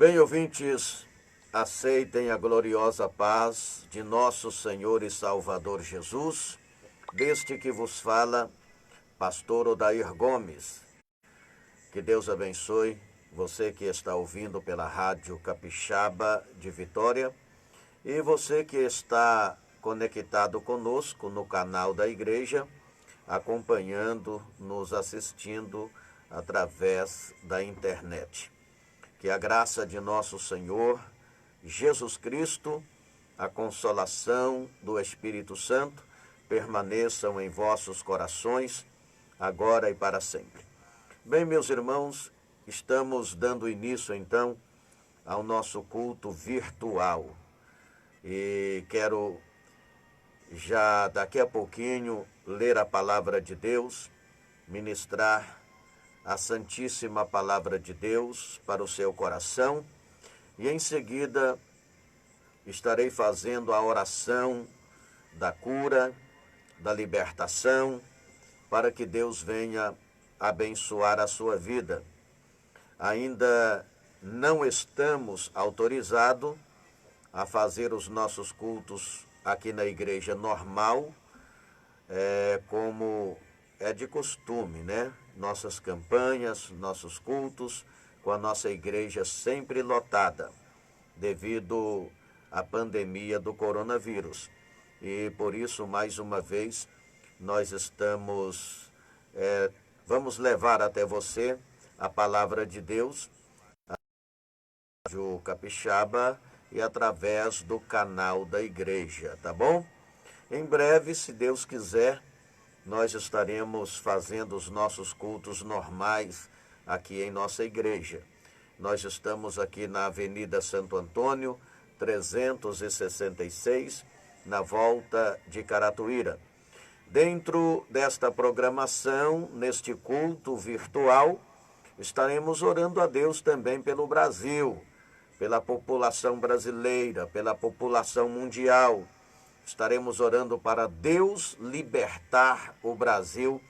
Bem, ouvintes, aceitem a gloriosa paz de nosso Senhor e Salvador Jesus, deste que vos fala, pastor Odair Gomes. Que Deus abençoe você que está ouvindo pela Rádio Capixaba de Vitória e você que está conectado conosco no canal da igreja, acompanhando, nos assistindo através da internet. Que a graça de nosso Senhor Jesus Cristo, a consolação do Espírito Santo, permaneçam em vossos corações, agora e para sempre. Bem, meus irmãos, estamos dando início, então, ao nosso culto virtual. E quero, já daqui a pouquinho, ler a palavra de Deus, ministrar a Santíssima Palavra de Deus para o seu coração e em seguida estarei fazendo a oração da cura, da libertação, para que Deus venha abençoar a sua vida. Ainda não estamos autorizados a fazer os nossos cultos aqui na igreja normal, como é de costume, né? Nossas campanhas, nossos cultos, com a nossa igreja sempre lotada, devido à pandemia do coronavírus. E por isso, mais uma vez, nós vamos levar até você a palavra de Deus, a Rádio Capixaba e através do canal da igreja, tá bom? Em breve, se Deus quiser, nós estaremos fazendo os nossos cultos normais aqui em nossa igreja. Nós estamos aqui na Avenida Santo Antônio, 366, na volta de Caratuíra. Dentro desta programação, neste culto virtual, estaremos orando a Deus também pelo Brasil, pela população brasileira, pela população mundial. Estaremos orando para Deus libertar o Brasil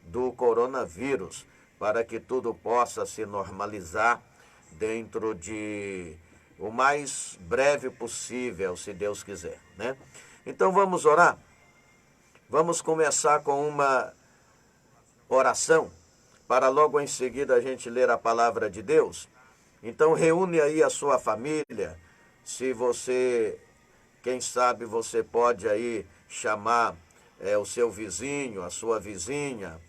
do coronavírus, para que tudo possa se normalizar dentro de o mais breve possível, se Deus quiser, né? Então vamos orar? Vamos começar com uma oração, para logo em seguida a gente ler a palavra de Deus. Então reúne aí a sua família, se você... Quem sabe você pode aí chamar o seu vizinho, a sua vizinha,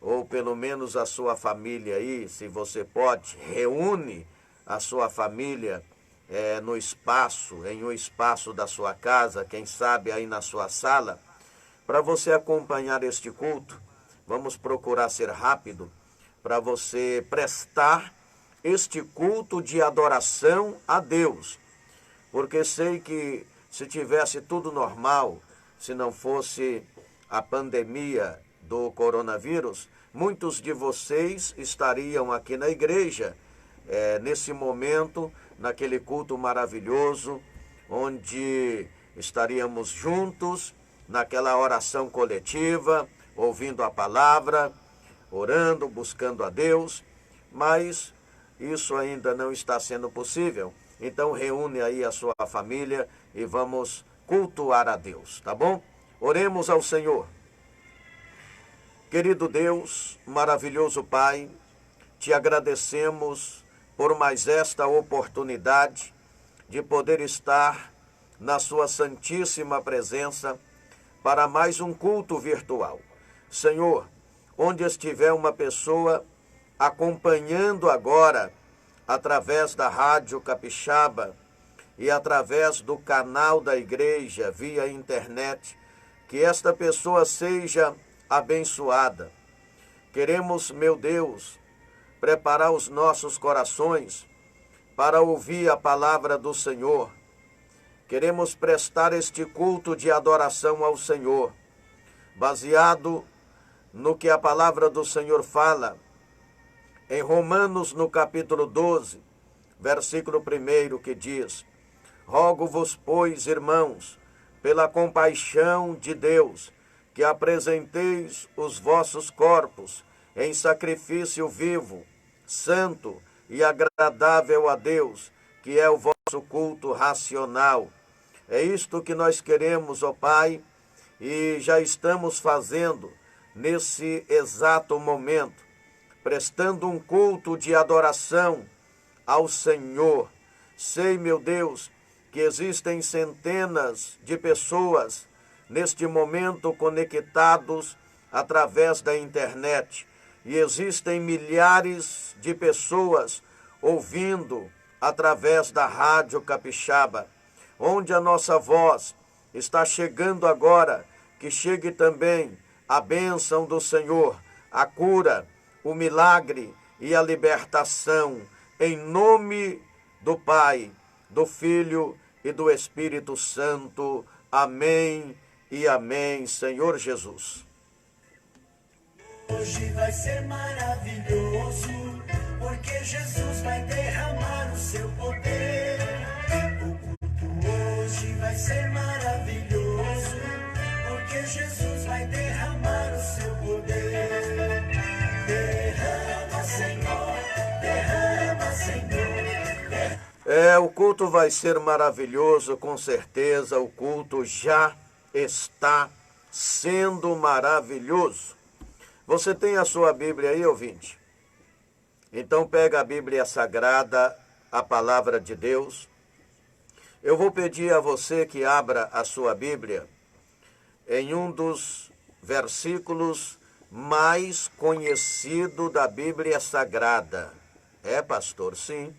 ou pelo menos a sua família aí, se você pode, reúne a sua família no espaço, em um espaço da sua casa, quem sabe aí na sua sala, para você acompanhar este culto. Vamos procurar ser rápido, para você prestar este culto de adoração a Deus, porque sei que se tivesse tudo normal, se não fosse a pandemia do coronavírus, muitos de vocês estariam aqui na igreja, nesse momento, naquele culto maravilhoso, onde estaríamos juntos, naquela oração coletiva, ouvindo a palavra, orando, buscando a Deus, mas isso ainda não está sendo possível. Então reúne aí a sua família e vamos cultuar a Deus, tá bom? Oremos ao Senhor. Querido Deus, maravilhoso Pai, te agradecemos por mais esta oportunidade de poder estar na sua santíssima presença para mais um culto virtual. Senhor, onde estiver uma pessoa acompanhando agora através da Rádio Capixaba e através do canal da igreja via internet, que esta pessoa seja abençoada. Queremos, meu Deus, preparar os nossos corações para ouvir a palavra do Senhor. Queremos prestar este culto de adoração ao Senhor, baseado no que a palavra do Senhor fala em Romanos, no capítulo 12, versículo 1, que diz: rogo-vos, pois, irmãos, pela compaixão de Deus, que apresenteis os vossos corpos em sacrifício vivo, santo e agradável a Deus, que é o vosso culto racional. É isto que nós queremos, ó Pai, e já estamos fazendo nesse exato momento, prestando um culto de adoração ao Senhor. Sei, meu Deus, que existem centenas de pessoas neste momento conectados através da internet e existem milhares de pessoas ouvindo através da Rádio Capixaba, onde a nossa voz está chegando agora, que chegue também a bênção do Senhor, a cura, o milagre e a libertação, em nome do Pai, do Filho e do Espírito Santo. Amém e amém, Senhor Jesus. Hoje vai ser maravilhoso, porque Jesus vai derramar o seu poder. O culto hoje vai ser maravilhoso, porque Jesus vai derramar o seu poder. Derrama, Senhor, derrama, Senhor. O culto vai ser maravilhoso, com certeza. O culto já está sendo maravilhoso. Você tem a sua Bíblia aí, ouvinte? Então pega a Bíblia Sagrada, a Palavra de Deus. Eu vou pedir a você que abra a sua Bíblia em um dos versículos mais conhecidos da Bíblia Sagrada. É, pastor? Sim.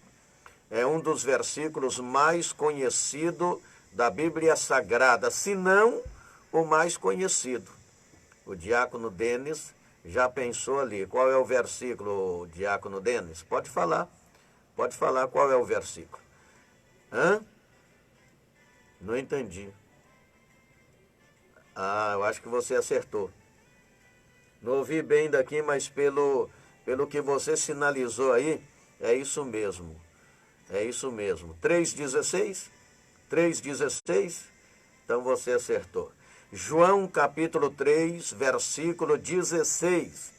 É um dos versículos mais conhecidos da Bíblia Sagrada, se não o mais conhecido. O diácono Denis já pensou ali. Qual é o versículo, diácono Denis? Pode falar qual é o versículo. Não entendi. Eu acho que você acertou. Não ouvi bem daqui, mas pelo que você sinalizou aí, é isso mesmo. É isso mesmo. 3,16? 3,16? Então você acertou. João capítulo 3, versículo 16.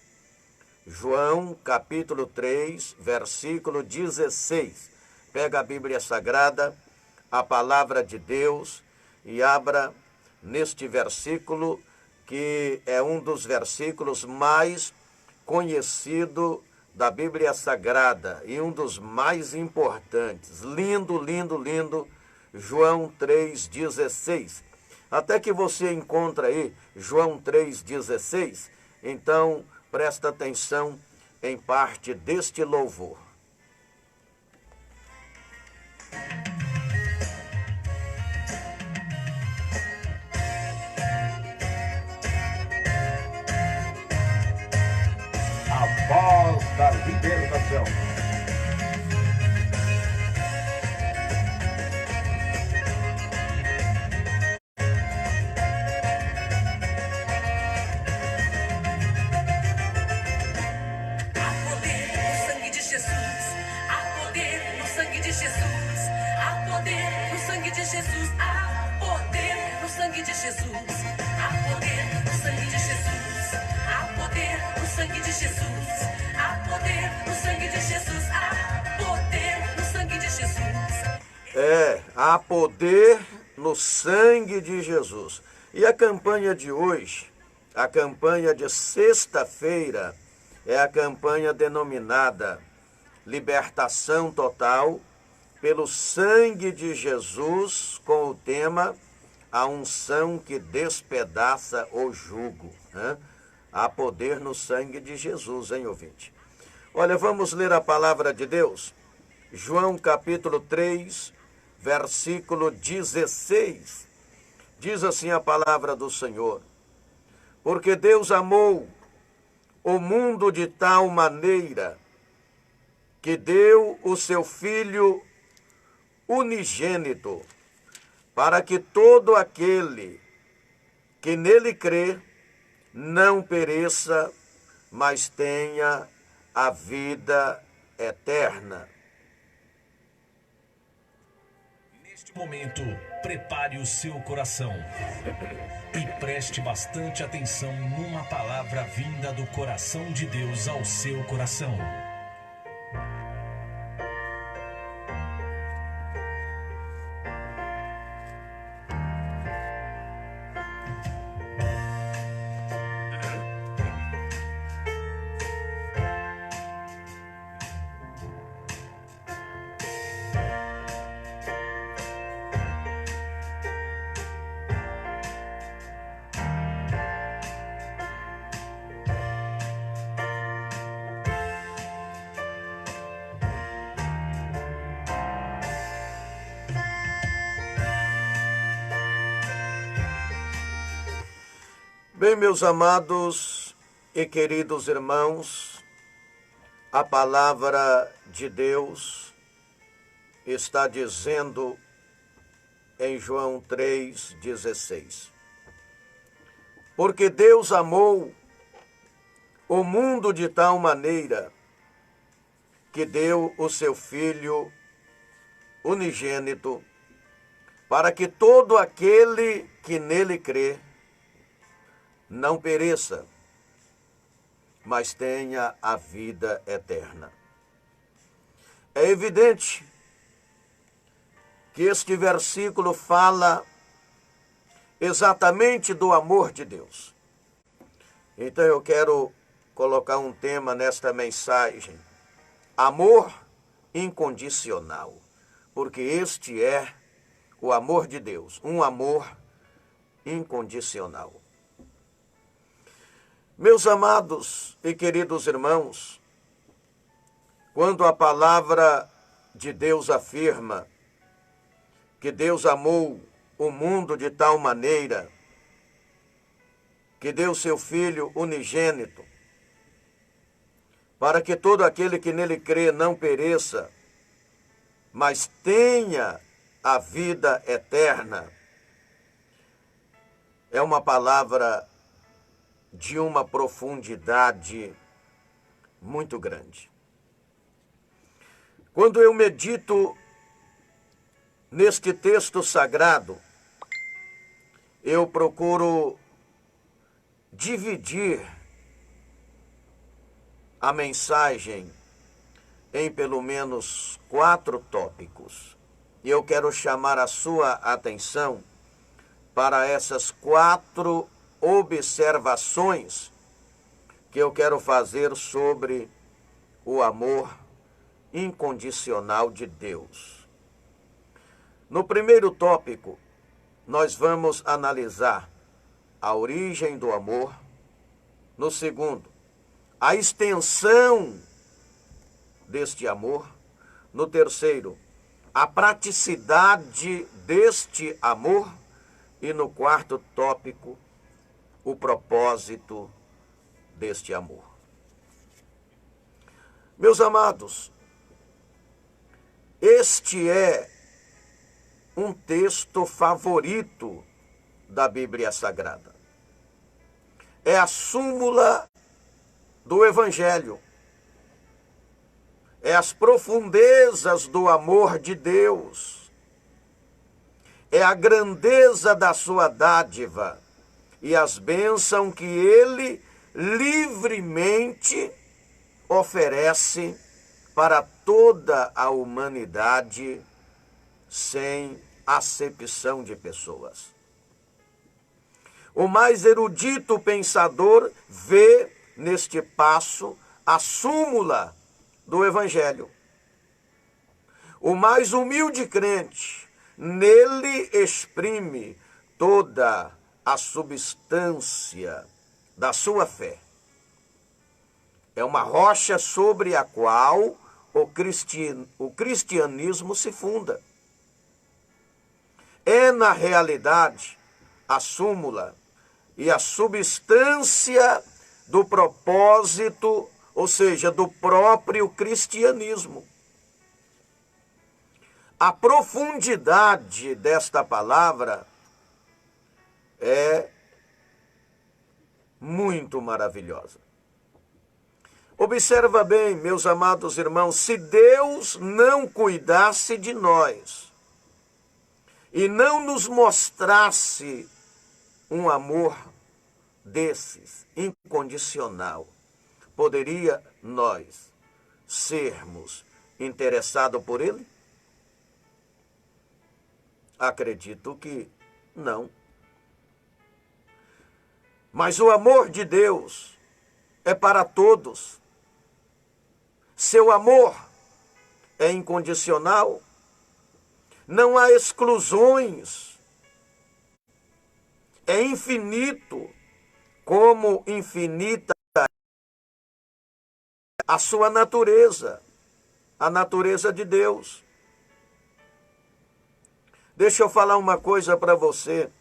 João capítulo 3, versículo 16. Pega a Bíblia Sagrada, a Palavra de Deus, e abra neste versículo, que é um dos versículos mais conhecidos da Bíblia Sagrada e um dos mais importantes. Lindo, lindo, lindo. João 3,16. Até que você encontra aí João 3,16, então presta atenção em parte deste louvor. A voz da libertação. Há poder no sangue de Jesus. E a campanha de hoje, a campanha de sexta-feira, é a campanha denominada Libertação Total pelo Sangue de Jesus, com o tema A Unção que Despedaça o Jugo. Há poder no sangue de Jesus, hein, ouvinte? Olha, vamos ler a palavra de Deus. João capítulo 3, versículo 16. Diz assim a palavra do Senhor: porque Deus amou o mundo de tal maneira que deu o seu Filho unigênito, para que todo aquele que nele crê não pereça, mas tenha a vida eterna. Neste momento, prepare o seu coração e preste bastante atenção numa palavra vinda do coração de Deus ao seu coração. Bem, meus amados e queridos irmãos, a palavra de Deus está dizendo em João 3,16: porque Deus amou o mundo de tal maneira que deu o seu Filho unigênito, para que todo aquele que nele crê não pereça, mas tenha a vida eterna. É evidente que este versículo fala exatamente do amor de Deus. Então eu quero colocar um tema nesta mensagem: amor incondicional, porque este é o amor de Deus, um amor incondicional. Meus amados e queridos irmãos, quando a palavra de Deus afirma que Deus amou o mundo de tal maneira que deu seu Filho unigênito, para que todo aquele que nele crê não pereça, mas tenha a vida eterna, é uma palavra de uma profundidade muito grande. Quando eu medito neste texto sagrado, eu procuro dividir a mensagem em pelo menos 4 tópicos. E eu quero chamar a sua atenção para essas 4 observações que eu quero fazer sobre o amor incondicional de Deus. No primeiro tópico, nós vamos analisar a origem do amor. No segundo, a extensão deste amor. No terceiro, a praticidade deste amor. E no quarto tópico, o propósito deste amor. Meus amados, este é um texto favorito da Bíblia Sagrada. É a súmula do Evangelho. É as profundezas do amor de Deus. É a grandeza da sua dádiva e as bênçãos que Ele livremente oferece para toda a humanidade, sem acepção de pessoas. O mais erudito pensador vê neste passo a súmula do Evangelho. O mais humilde crente nele exprime toda a substância da sua fé. É uma rocha sobre a qual o cristianismo se funda. É, na realidade, a súmula e a substância do propósito, ou seja, do próprio cristianismo. A profundidade desta palavra é muito maravilhosa. Observa bem, meus amados irmãos, se Deus não cuidasse de nós e não nos mostrasse um amor desses, incondicional, poderia nós sermos interessados por Ele? Acredito que não. Mas o amor de Deus é para todos. Seu amor é incondicional. Não há exclusões. É infinito, como infinita a sua natureza, a natureza de Deus. Deixa eu falar uma coisa para você.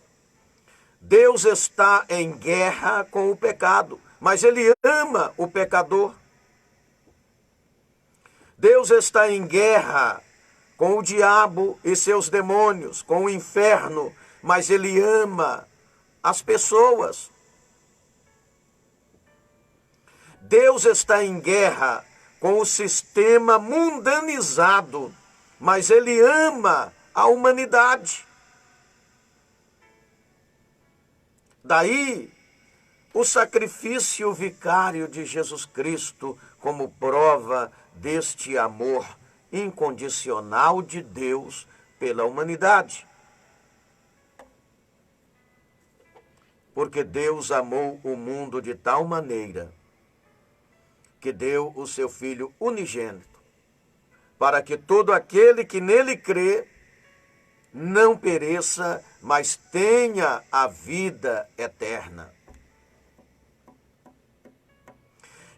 Deus está em guerra com o pecado, mas Ele ama o pecador. Deus está em guerra com o diabo e seus demônios, com o inferno, mas Ele ama as pessoas. Deus está em guerra com o sistema mundanizado, mas Ele ama a humanidade. Daí, o sacrifício vicário de Jesus Cristo como prova deste amor incondicional de Deus pela humanidade. Porque Deus amou o mundo de tal maneira que deu o seu Filho unigênito, para que todo aquele que nele crê não pereça, mas tenha a vida eterna.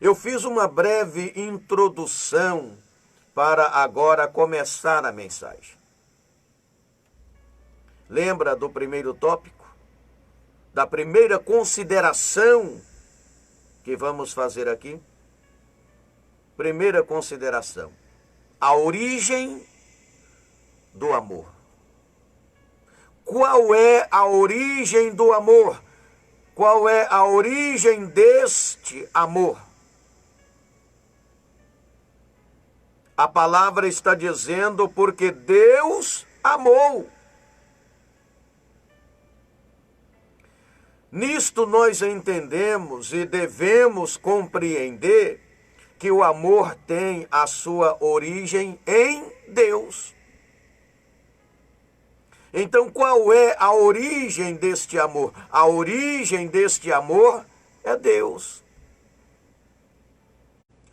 Eu fiz uma breve introdução para agora começar a mensagem. Lembra do primeiro tópico? Da primeira consideração que vamos fazer aqui? Primeira consideração: a origem do amor. Qual é a origem do amor? Qual é a origem deste amor? A palavra está dizendo porque Deus amou. Nisto nós entendemos e devemos compreender que o amor tem a sua origem em Deus. Então, qual é a origem deste amor? A origem deste amor é Deus.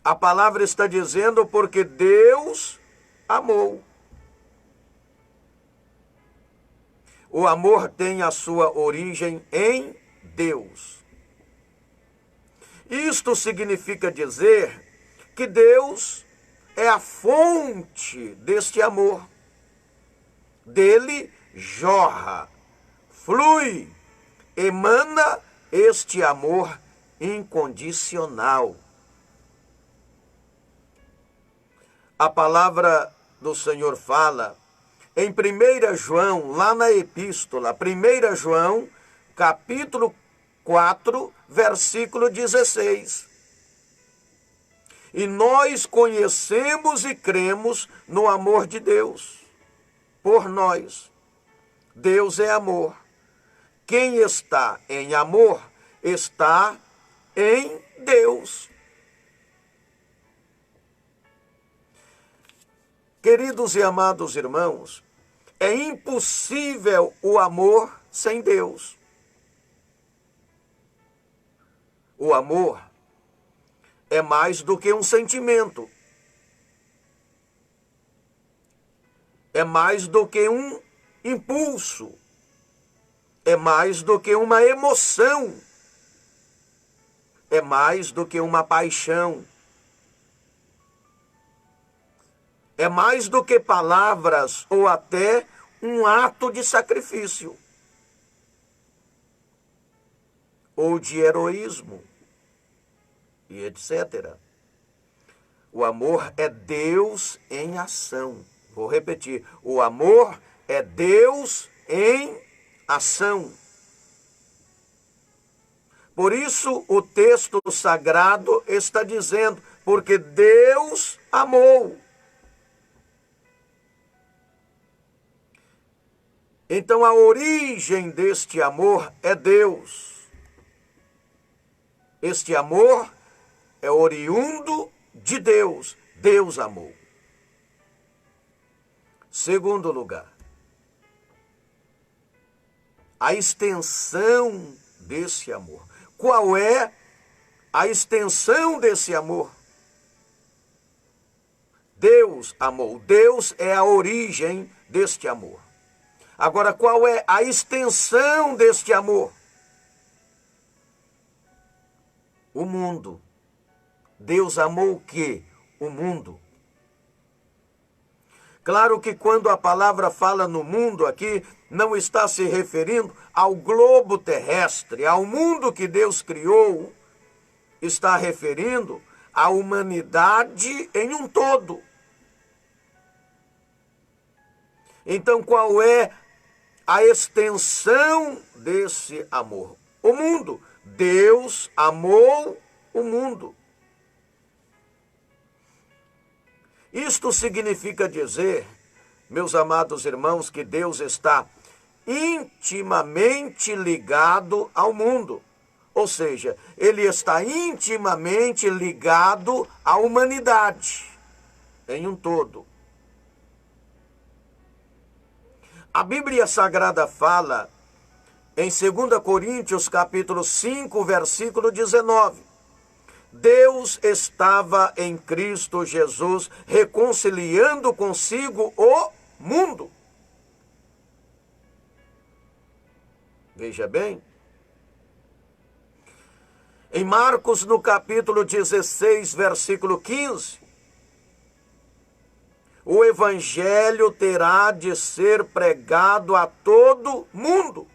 A palavra está dizendo porque Deus amou. O amor tem a sua origem em Deus. Isto significa dizer que Deus é a fonte deste amor. Dele jorra, flui, emana este amor incondicional. A palavra do Senhor fala em 1 João, lá na epístola, 1 João, capítulo 4, versículo 16. E nós conhecemos e cremos no amor de Deus por nós. Deus é amor. Quem está em amor está em Deus. Queridos e amados irmãos, é impossível o amor sem Deus. O amor é mais do que um sentimento. É mais do que um impulso. É mais do que uma emoção. É mais do que uma paixão. É mais do que palavras ou até um ato de sacrifício ou de heroísmo e etc. O amor é Deus em ação. Vou repetir, o amor é Deus em ação. Por isso o texto sagrado está dizendo, porque Deus amou. Então a origem deste amor é Deus. Este amor é oriundo de Deus. Deus amou. Segundo lugar, a extensão desse amor. Qual é a extensão desse amor? Deus amou. Deus é a origem deste amor. Agora, qual é a extensão deste amor? O mundo. Deus amou o quê? O mundo. Claro que quando a palavra fala no mundo aqui, não está se referindo ao globo terrestre, ao mundo que Deus criou, está referindo à humanidade em um todo. Então, qual é a extensão desse amor? O mundo. Deus amou o mundo. Isto significa dizer, meus amados irmãos, que Deus está intimamente ligado ao mundo. Ou seja, ele está intimamente ligado à humanidade em um todo. A Bíblia Sagrada fala em 2 Coríntios capítulo 5, versículo 19. Deus estava em Cristo Jesus reconciliando consigo o mundo. Veja bem. Em Marcos, no capítulo 16, versículo 15, o evangelho terá de ser pregado a todo mundo.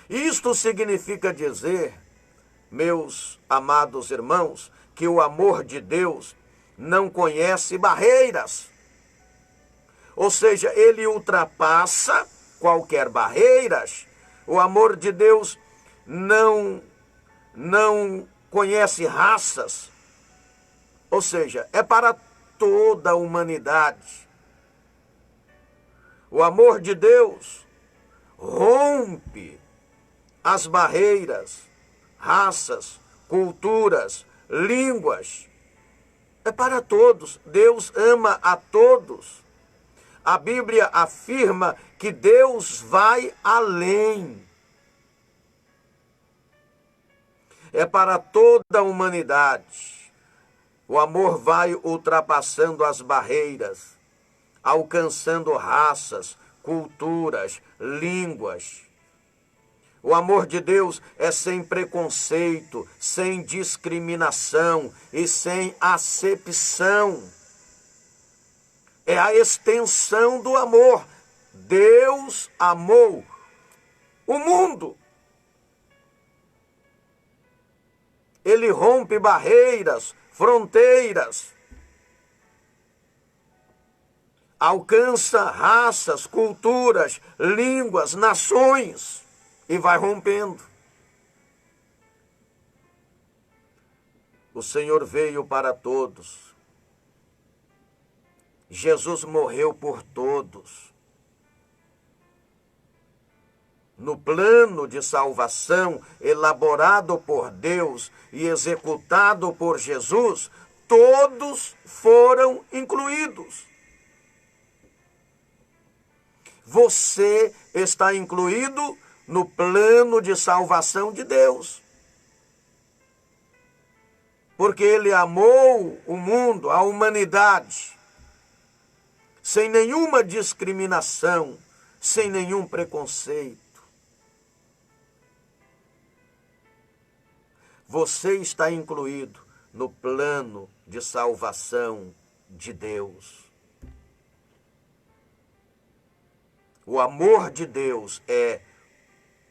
Isto significa dizer, meus amados irmãos, que o amor de Deus não conhece barreiras. Ou seja, ele ultrapassa qualquer barreiras. O amor de Deus não conhece raças. Ou seja, é para toda a humanidade. O amor de Deus rompe as barreiras, raças, culturas, línguas. É para todos. Deus ama a todos. A Bíblia afirma que Deus vai além. É para toda a humanidade. O amor vai ultrapassando as barreiras, alcançando raças, culturas, línguas. O amor de Deus é sem preconceito, sem discriminação e sem acepção. É a extensão do amor. Deus amou o mundo. Ele rompe barreiras, fronteiras. Alcança raças, culturas, línguas, nações. E vai rompendo. O Senhor veio para todos. Jesus morreu por todos. No plano de salvação elaborado por Deus e executado por Jesus, todos foram incluídos. Você está incluído no plano de salvação de Deus. Porque Ele amou o mundo, a humanidade, sem nenhuma discriminação, sem nenhum preconceito. Você está incluído no plano de salvação de Deus. O amor de Deus é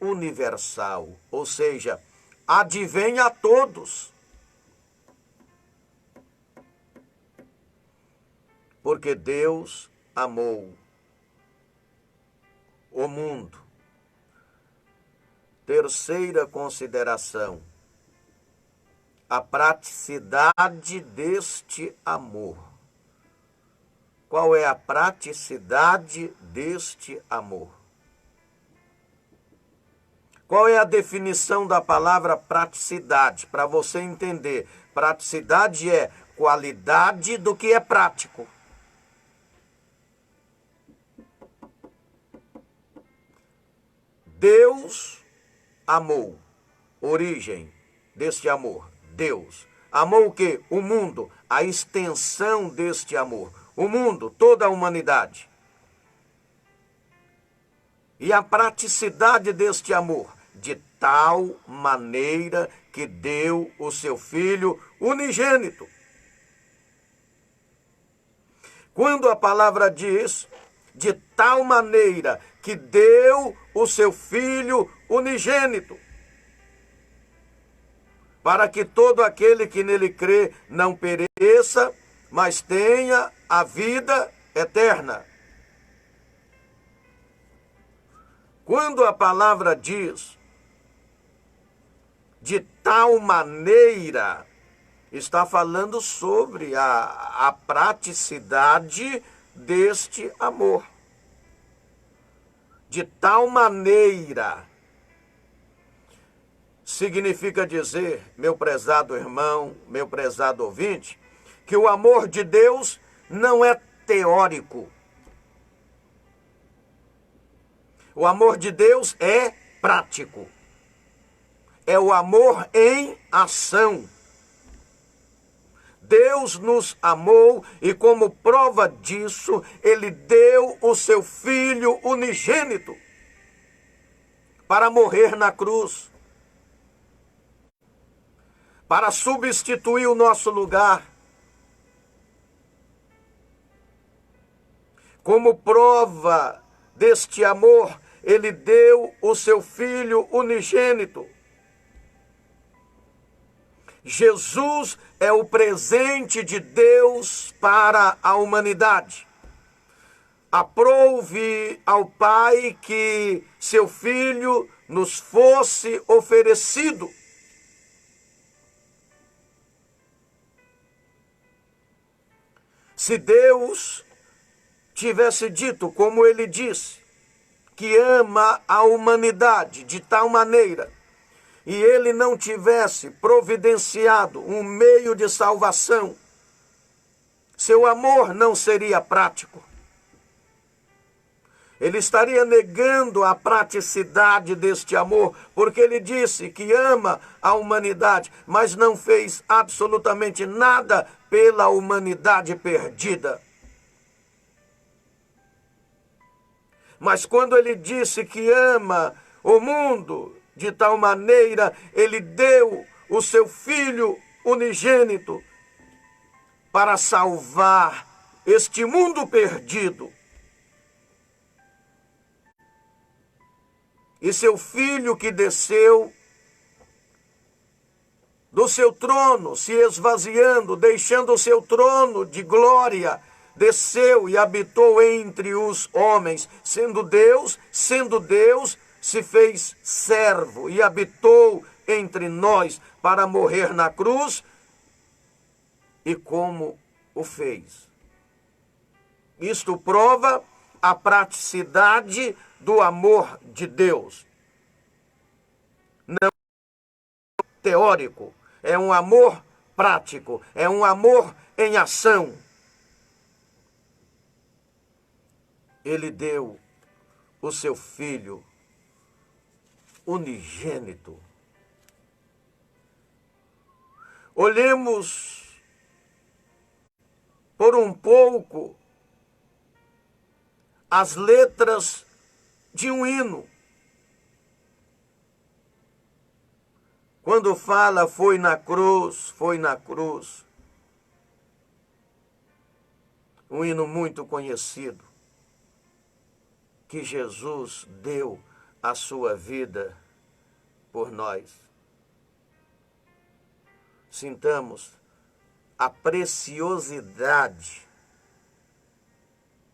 universal, ou seja, advém a todos. Porque Deus amou o mundo. Terceira consideração: a praticidade deste amor. Qual é a praticidade deste amor? Qual é a definição da palavra praticidade? Para você entender, praticidade é qualidade do que é prático. Deus amou. Origem deste amor. Deus amou o quê? O mundo. A extensão deste amor. O mundo, toda a humanidade. E a praticidade deste amor. De tal maneira que deu o seu Filho unigênito. Quando a palavra diz, de tal maneira que deu o seu Filho unigênito, para que todo aquele que nele crê não pereça, mas tenha a vida eterna. Quando a palavra diz, de tal maneira, está falando sobre a praticidade deste amor. De tal maneira significa dizer, meu prezado irmão, meu prezado ouvinte, que o amor de Deus não é teórico. O amor de Deus é prático. É o amor em ação. Deus nos amou e, como prova disso, Ele deu o seu Filho unigênito para morrer na cruz, para substituir o nosso lugar. Como prova deste amor, Ele deu o seu Filho unigênito. Jesus é o presente de Deus para a humanidade. Aprove ao Pai que seu Filho nos fosse oferecido. Se Deus tivesse dito, como ele disse, que ama a humanidade de tal maneira, e ele não tivesse providenciado um meio de salvação, seu amor não seria prático. Ele estaria negando a praticidade deste amor, porque ele disse que ama a humanidade, mas não fez absolutamente nada pela humanidade perdida. Mas quando ele disse que ama o mundo, de tal maneira, ele deu o seu Filho unigênito para salvar este mundo perdido. E seu Filho que desceu do seu trono, se esvaziando, deixando o seu trono de glória, desceu e habitou entre os homens, sendo Deus, se fez servo e habitou entre nós para morrer na cruz. E como o fez? Isto prova a praticidade do amor de Deus. Não é teórico, é um amor prático, é um amor em ação. Ele deu o seu Filho unigênito. Olhemos por um pouco as letras de um hino. Quando fala foi na cruz, um hino muito conhecido, que Jesus deu a sua vida por nós. Sintamos a preciosidade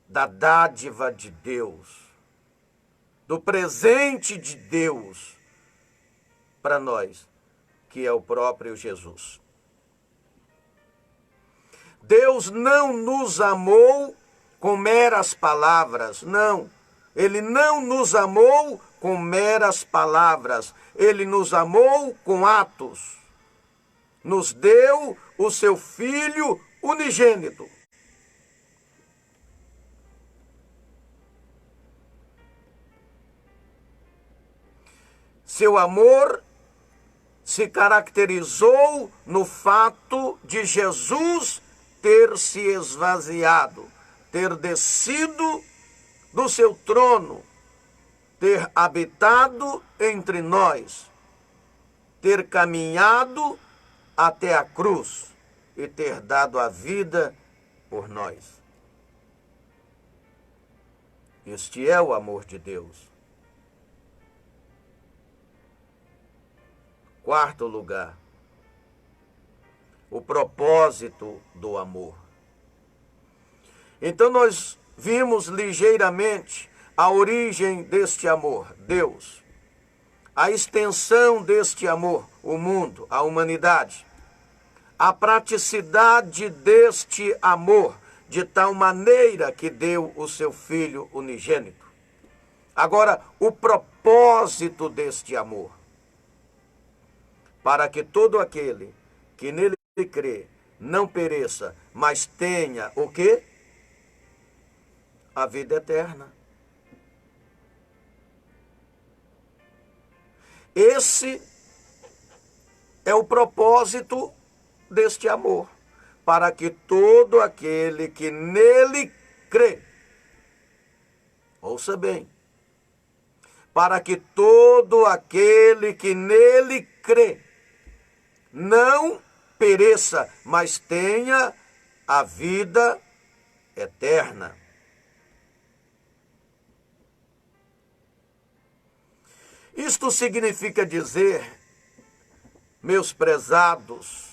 da dádiva de Deus, do presente de Deus para nós, que é o próprio Jesus. Deus não nos amou com meras palavras, não. Ele não nos amou com meras palavras, ele nos amou com atos. Nos deu o seu Filho unigênito. Seu amor se caracterizou no fato de Jesus ter se esvaziado, ter descido do seu trono, ter habitado entre nós, ter caminhado até a cruz e ter dado a vida por nós. Este é o amor de Deus. Quarto lugar, o propósito do amor. Então nós vimos ligeiramente a origem deste amor, Deus. A extensão deste amor, o mundo, a humanidade. A praticidade deste amor, de tal maneira que deu o seu Filho unigênito. Agora, o propósito deste amor. Para que todo aquele que nele crê não pereça, mas tenha o quê? A vida eterna. Esse é o propósito deste amor, para que todo aquele que nele crê, ouça bem, para que todo aquele que nele crê não pereça, mas tenha a vida eterna. Isto significa dizer, meus prezados,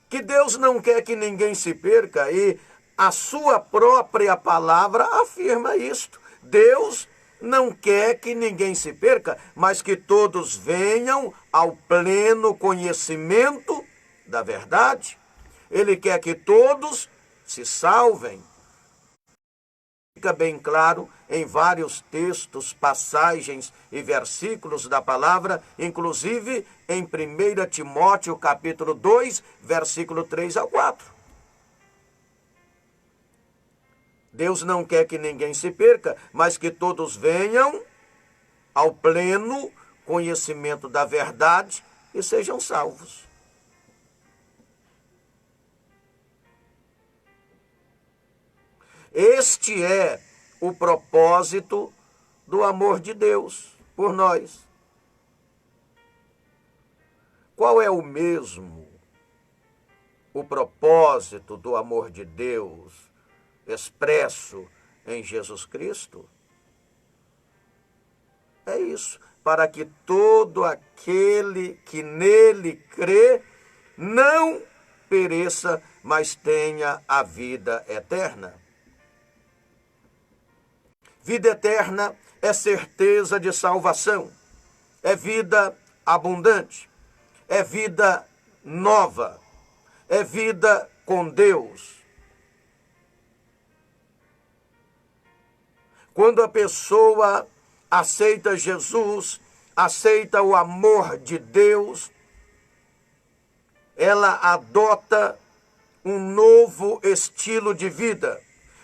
que Deus não quer que ninguém se perca e a sua própria palavra afirma isto. Deus não quer que ninguém se perca, mas que todos venham ao pleno conhecimento da verdade. Ele quer que todos se salvem. Fica bem claro em vários textos, passagens e versículos da palavra, inclusive em 1 Timóteo capítulo 2, versículo 3 ao 4. Deus não quer que ninguém se perca, mas que todos venham ao pleno conhecimento da verdade e sejam salvos. Este é o propósito do amor de Deus por nós. Qual é o propósito do amor de Deus expresso em Jesus Cristo? É isso, para que todo aquele que nele crê não pereça, mas tenha a vida eterna. Vida eterna é certeza de salvação, é vida abundante, é vida nova, é vida com Deus. Quando a pessoa aceita Jesus, aceita o amor de Deus, ela adota um novo estilo de vida.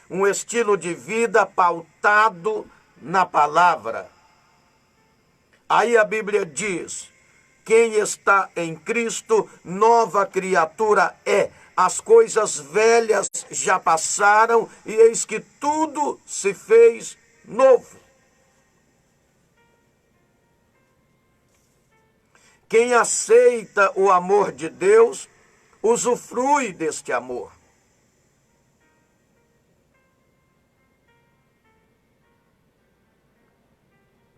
Um estilo de vida pautado na palavra. Aí a Bíblia diz, quem está em Cristo, nova criatura é. As coisas velhas já passaram e eis que tudo se fez novo. Quem aceita o amor de Deus, usufrui deste amor.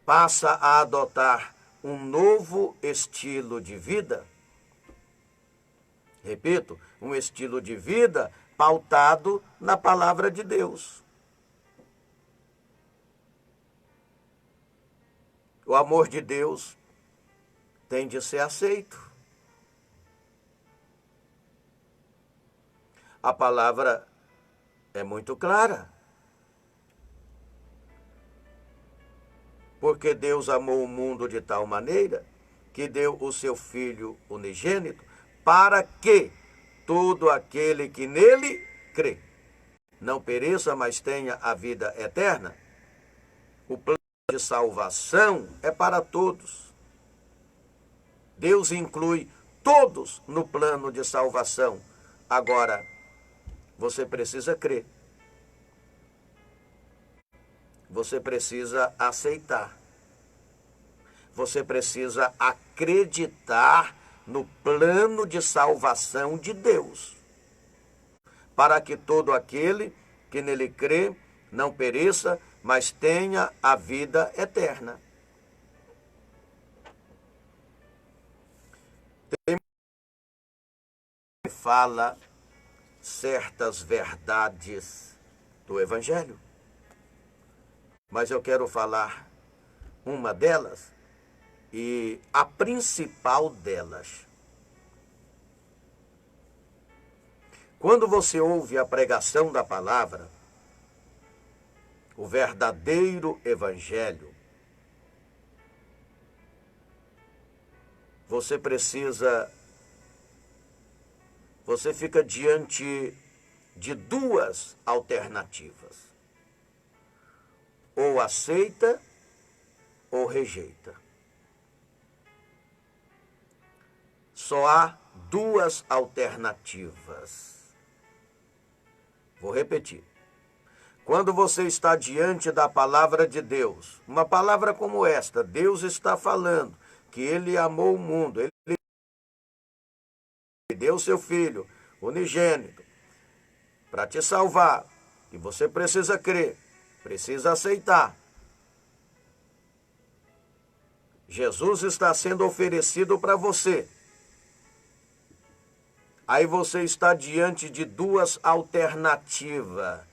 Passa a adotar um novo estilo de vida. Repito, um estilo de vida pautado na palavra de Deus. O amor de Deus tem de ser aceito. A palavra é muito clara. Porque Deus amou o mundo de tal maneira que deu o seu Filho unigênito para que todo aquele que nele crê não pereça, mas tenha a vida eterna. O plano de salvação é para todos. Deus inclui todos no plano de salvação. Agora, você precisa crer. Você precisa aceitar. Você precisa acreditar no plano de salvação de Deus, para que todo aquele que nele crê não pereça, mas tenha a vida eterna. Tem que fala certas verdades do Evangelho, mas eu quero falar uma delas, e a principal delas. Quando você ouve a pregação da palavra, o verdadeiro Evangelho, você fica diante de duas alternativas: ou aceita ou rejeita. Só há duas alternativas. Vou repetir. Quando você está diante da palavra de Deus, uma palavra como esta, Deus está falando que Ele amou o mundo, Ele deu seu Filho unigênito para te salvar, e você precisa crer, precisa aceitar. Jesus está sendo oferecido para você. Aí você está diante de duas alternativas.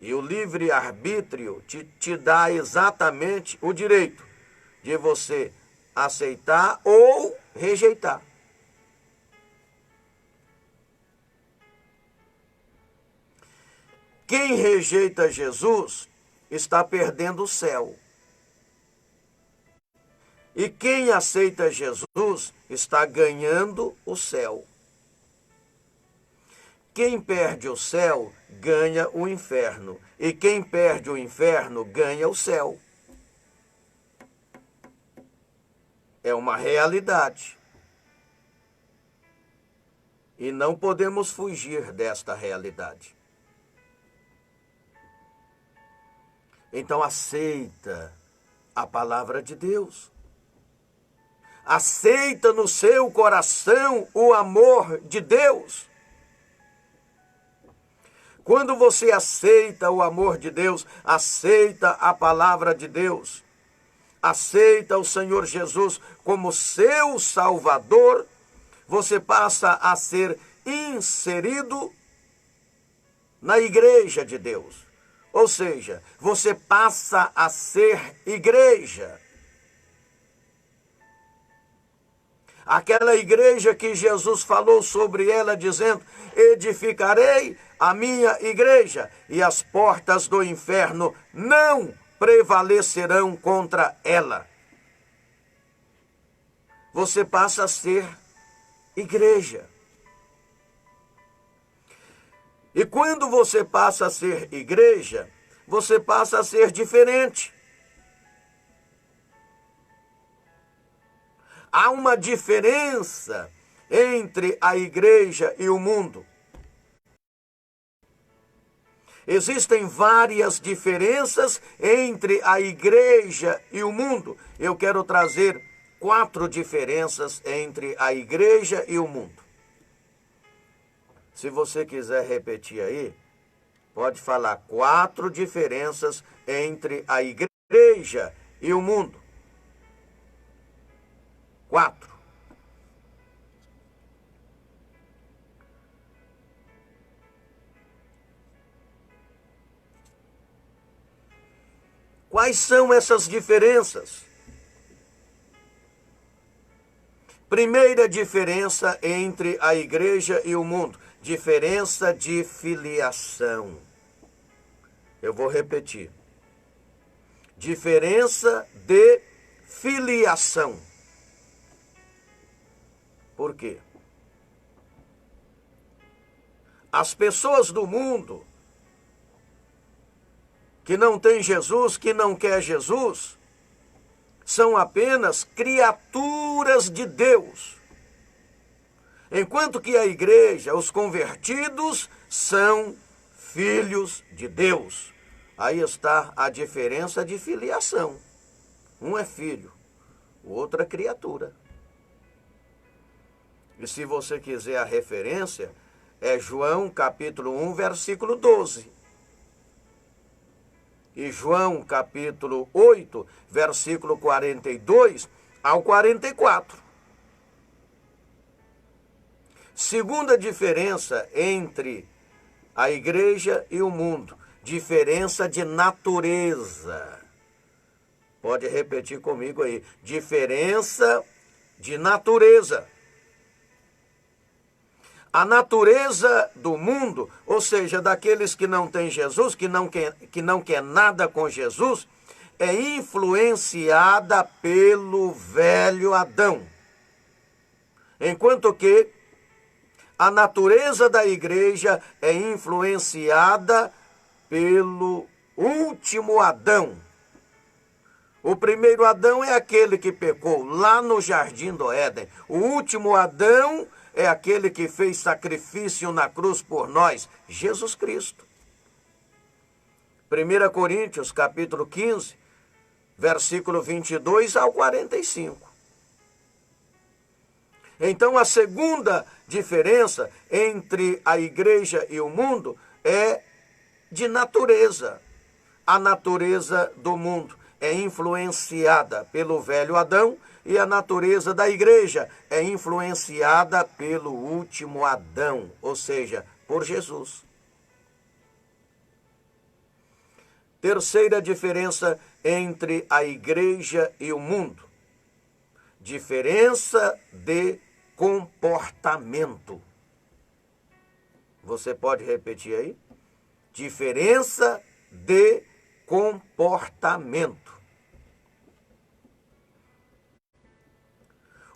E o livre-arbítrio te dá exatamente o direito de você aceitar ou rejeitar. Quem rejeita Jesus está perdendo o céu. E quem aceita Jesus está ganhando o céu. Quem perde o céu ganha o inferno. E quem perde o inferno ganha o céu. É uma realidade. E não podemos fugir desta realidade. Então aceita a palavra de Deus. Aceita no seu coração o amor de Deus. Quando você aceita o amor de Deus, aceita a palavra de Deus, aceita o Senhor Jesus como seu Salvador, você passa a ser inserido na igreja de Deus. Ou seja, você passa a ser igreja. Aquela igreja que Jesus falou sobre ela, dizendo: edificarei a minha igreja, e as portas do inferno não prevalecerão contra ela. Você passa a ser igreja. E quando você passa a ser igreja, você passa a ser diferente. Há uma diferença entre a igreja e o mundo. Existem várias diferenças entre a igreja e o mundo. Eu quero trazer 4 diferenças entre a igreja e o mundo. Se você quiser repetir aí, pode falar 4 diferenças entre a igreja e o mundo. 4. Quais são essas diferenças? Primeira diferença entre a igreja e o mundo: diferença de filiação. Eu vou repetir. Diferença de filiação. Por quê? As pessoas do mundo que não têm Jesus, que não quer Jesus, são apenas criaturas de Deus. Enquanto que a igreja, os convertidos, são filhos de Deus. Aí está a diferença de filiação. Um é filho, o outro é criatura. E se você quiser a referência, é João capítulo 1, versículo 12. e João capítulo 8, versículo 42 ao 44. Segunda diferença entre a igreja e o mundo, diferença de natureza. Pode repetir comigo aí, diferença de natureza. A natureza do mundo, ou seja, daqueles que não têm Jesus, que não quer nada com Jesus, é influenciada pelo velho Adão. Enquanto que a natureza da igreja é influenciada pelo último Adão. O primeiro Adão é aquele que pecou lá no jardim do Éden. O último Adão é aquele que fez sacrifício na cruz por nós, Jesus Cristo. 1 Coríntios, capítulo 15, versículo 22 ao 45. Então, a segunda diferença entre a igreja e o mundo é de natureza. A natureza do mundo é influenciada pelo velho Adão e a natureza da igreja é influenciada pelo último Adão, ou seja, por Jesus. Terceira diferença entre a igreja e o mundo. Diferença de comportamento. Você pode repetir aí? Diferença de comportamento.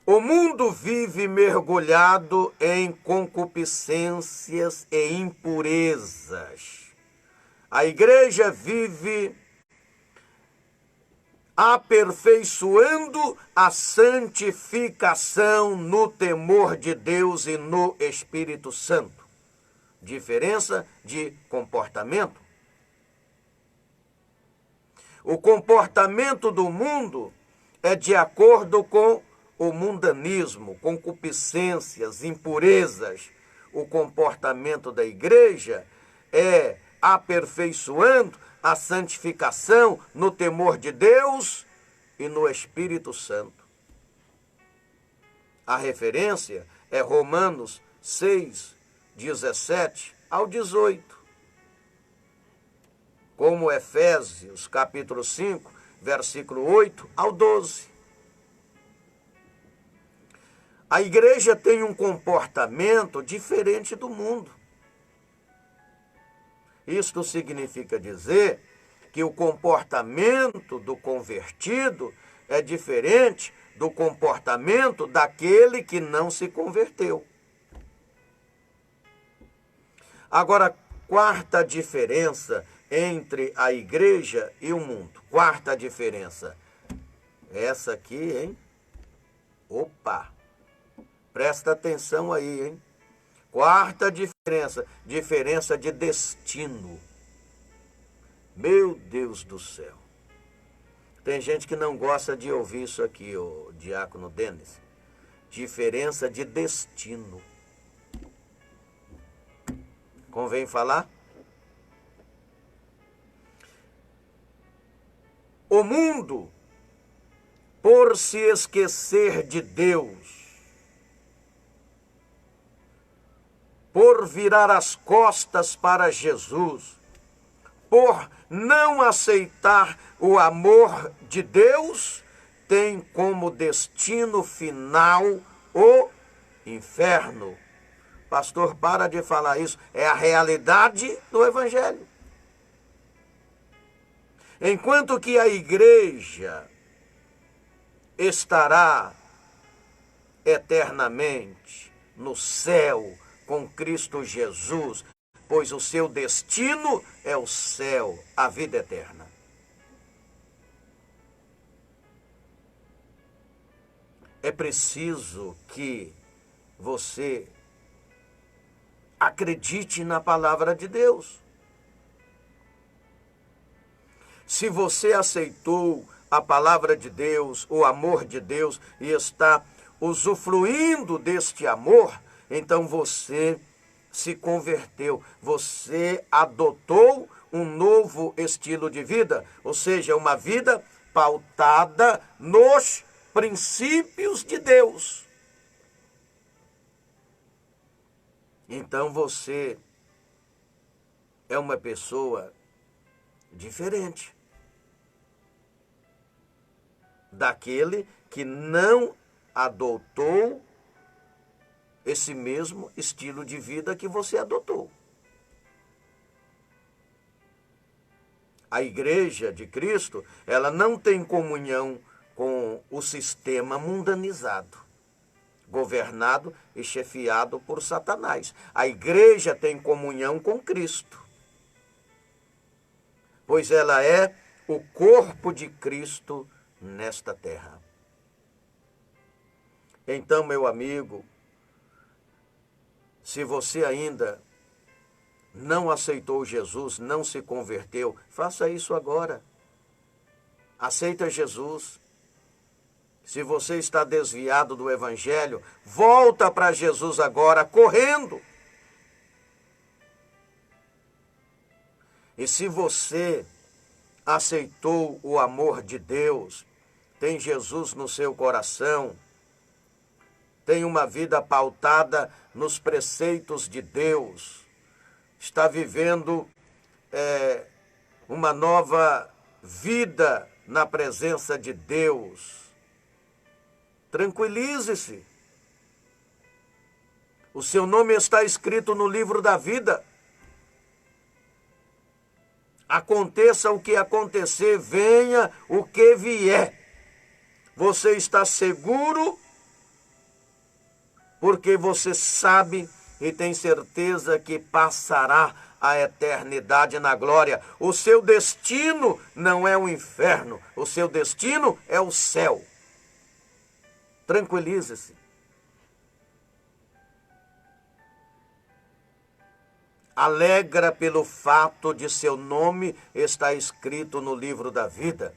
O mundo vive mergulhado em concupiscências e impurezas. A igreja vive aperfeiçoando a santificação no temor de Deus e no Espírito Santo. Diferença de comportamento. O comportamento do mundo é de acordo com o mundanismo, concupiscências, impurezas. O comportamento da igreja é aperfeiçoando a santificação no temor de Deus e no Espírito Santo. A referência é Romanos 6, 17 ao 18. Como Efésios, capítulo 5, versículo 8 ao 12. A igreja tem um comportamento diferente do mundo. Isto significa dizer que o comportamento do convertido é diferente do comportamento daquele que não se converteu. Agora, quarta diferença entre a igreja e o mundo. Quarta diferença. Essa aqui, hein? Opa! Presta atenção aí, hein? Quarta diferença, diferença de destino. Meu Deus do céu. Tem gente que não gosta de ouvir isso aqui, o diácono Denis. Diferença de destino. Convém falar? O mundo, por se esquecer de Deus, por virar as costas para Jesus, por não aceitar o amor de Deus, tem como destino final o inferno. Pastor, para de falar isso. É a realidade do Evangelho. Enquanto que a igreja estará eternamente no céu com Cristo Jesus, pois o seu destino é o céu, a vida eterna. É preciso que você acredite na palavra de Deus. Se você aceitou a palavra de Deus, o amor de Deus, e está usufruindo deste amor, então você se converteu, você adotou um novo estilo de vida, ou seja, uma vida pautada nos princípios de Deus. Então você é uma pessoa diferente daquele que não adotou esse mesmo estilo de vida que você adotou. A Igreja de Cristo, ela não tem comunhão com o sistema mundanizado, governado e chefiado por Satanás. A Igreja tem comunhão com Cristo, pois ela é o corpo de Cristo nesta terra. Então, meu amigo, se você ainda não aceitou Jesus, não se converteu, faça isso agora. Aceita Jesus. Se você está desviado do Evangelho, volta para Jesus agora, correndo. E se você aceitou o amor de Deus, tem Jesus no seu coração, tem uma vida pautada nos preceitos de Deus, está vivendo uma nova vida na presença de Deus, tranquilize-se. O seu nome está escrito no livro da vida. Aconteça o que acontecer, venha o que vier. Você está seguro porque você sabe e tem certeza que passará a eternidade na glória. O seu destino não é o inferno, o seu destino é o céu. Tranquilize-se. Alegra pelo fato de seu nome estar escrito no livro da vida.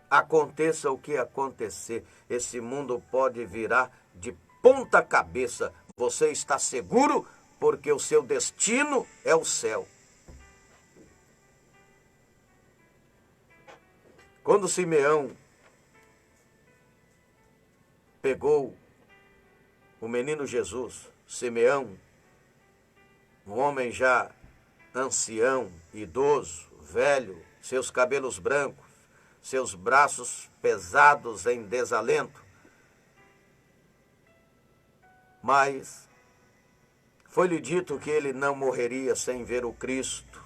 Aconteça o que acontecer, esse mundo pode virar de ponta cabeça. Você está seguro porque o seu destino é o céu. Quando Simeão pegou o menino Jesus, Simeão, um homem já ancião, idoso, velho, seus cabelos brancos, seus braços pesados em desalento, mas foi-lhe dito que ele não morreria sem ver o Cristo.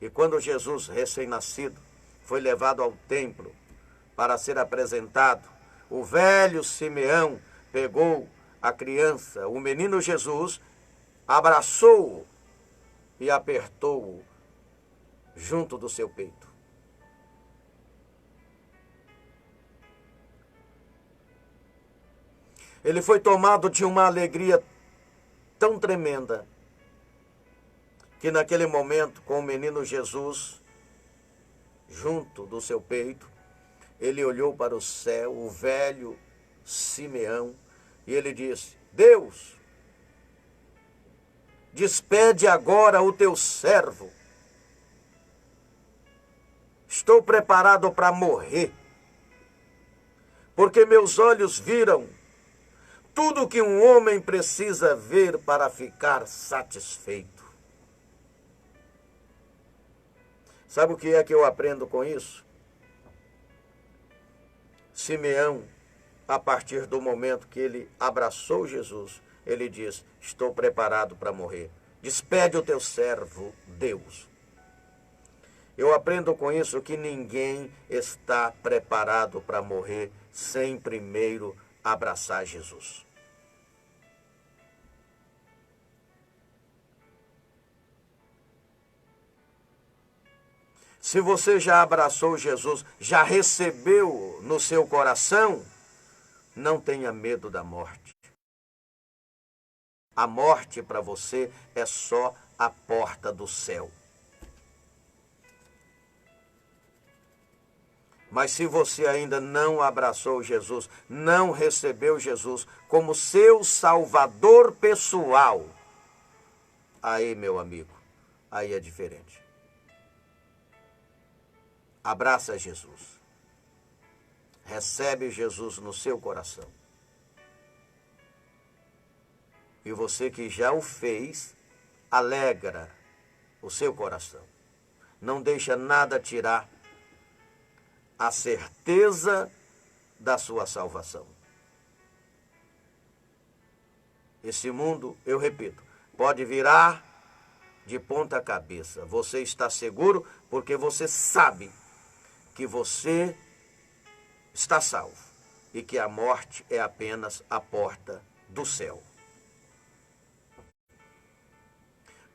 E quando Jesus, recém-nascido, foi levado ao templo para ser apresentado, o velho Simeão pegou a criança, o menino Jesus, abraçou-o e apertou-o junto do seu peito. Ele foi tomado de uma alegria tão tremenda que naquele momento, com o menino Jesus junto do seu peito, ele olhou para o céu, o velho Simeão, e ele disse: Deus, despede agora o teu servo. Estou preparado para morrer, porque meus olhos viram tudo que um homem precisa ver para ficar satisfeito. Sabe o que é que eu aprendo com isso? Simeão, a partir do momento que ele abraçou Jesus, ele diz: estou preparado para morrer. Despede o teu servo, Deus. Eu aprendo com isso que ninguém está preparado para morrer sem primeiro abraçar Jesus. Se você já abraçou Jesus, já recebeu no seu coração, não tenha medo da morte. A morte para você é só a porta do céu. Mas se você ainda não abraçou Jesus, não recebeu Jesus como seu Salvador pessoal, aí, meu amigo, aí é diferente. Abraça Jesus. Recebe Jesus no seu coração. E você que já o fez, alegra o seu coração. Não deixa nada tirar a certeza da sua salvação. Esse mundo, eu repito, pode virar de ponta cabeça. Você está seguro porque você sabe que você está salvo e que a morte é apenas a porta do céu.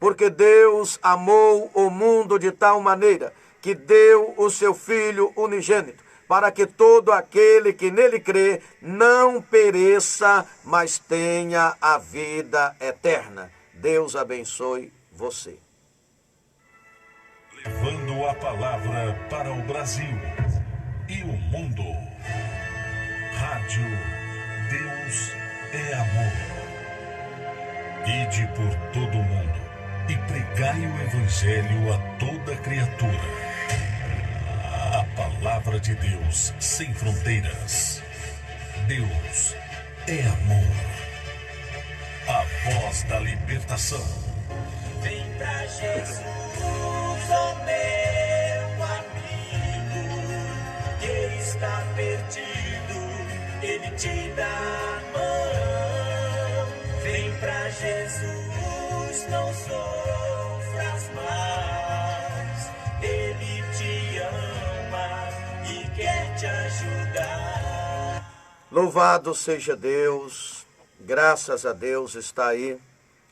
Porque Deus amou o mundo de tal maneira que deu o seu Filho unigênito, para que todo aquele que nele crê não pereça, mas tenha a vida eterna. Deus abençoe você. Levando a palavra para o Brasil e o mundo. Rádio Deus é amor. Ide por todo o mundo e pregai o evangelho a toda criatura. A palavra de Deus sem fronteiras. Deus é amor. A voz da libertação. Vem pra Jesus, ó meu amigo, que está perdido, Ele te dá a mão. Vem pra Jesus, não sofras mais, Ele te ama e quer te ajudar. Louvado seja Deus, graças a Deus está aí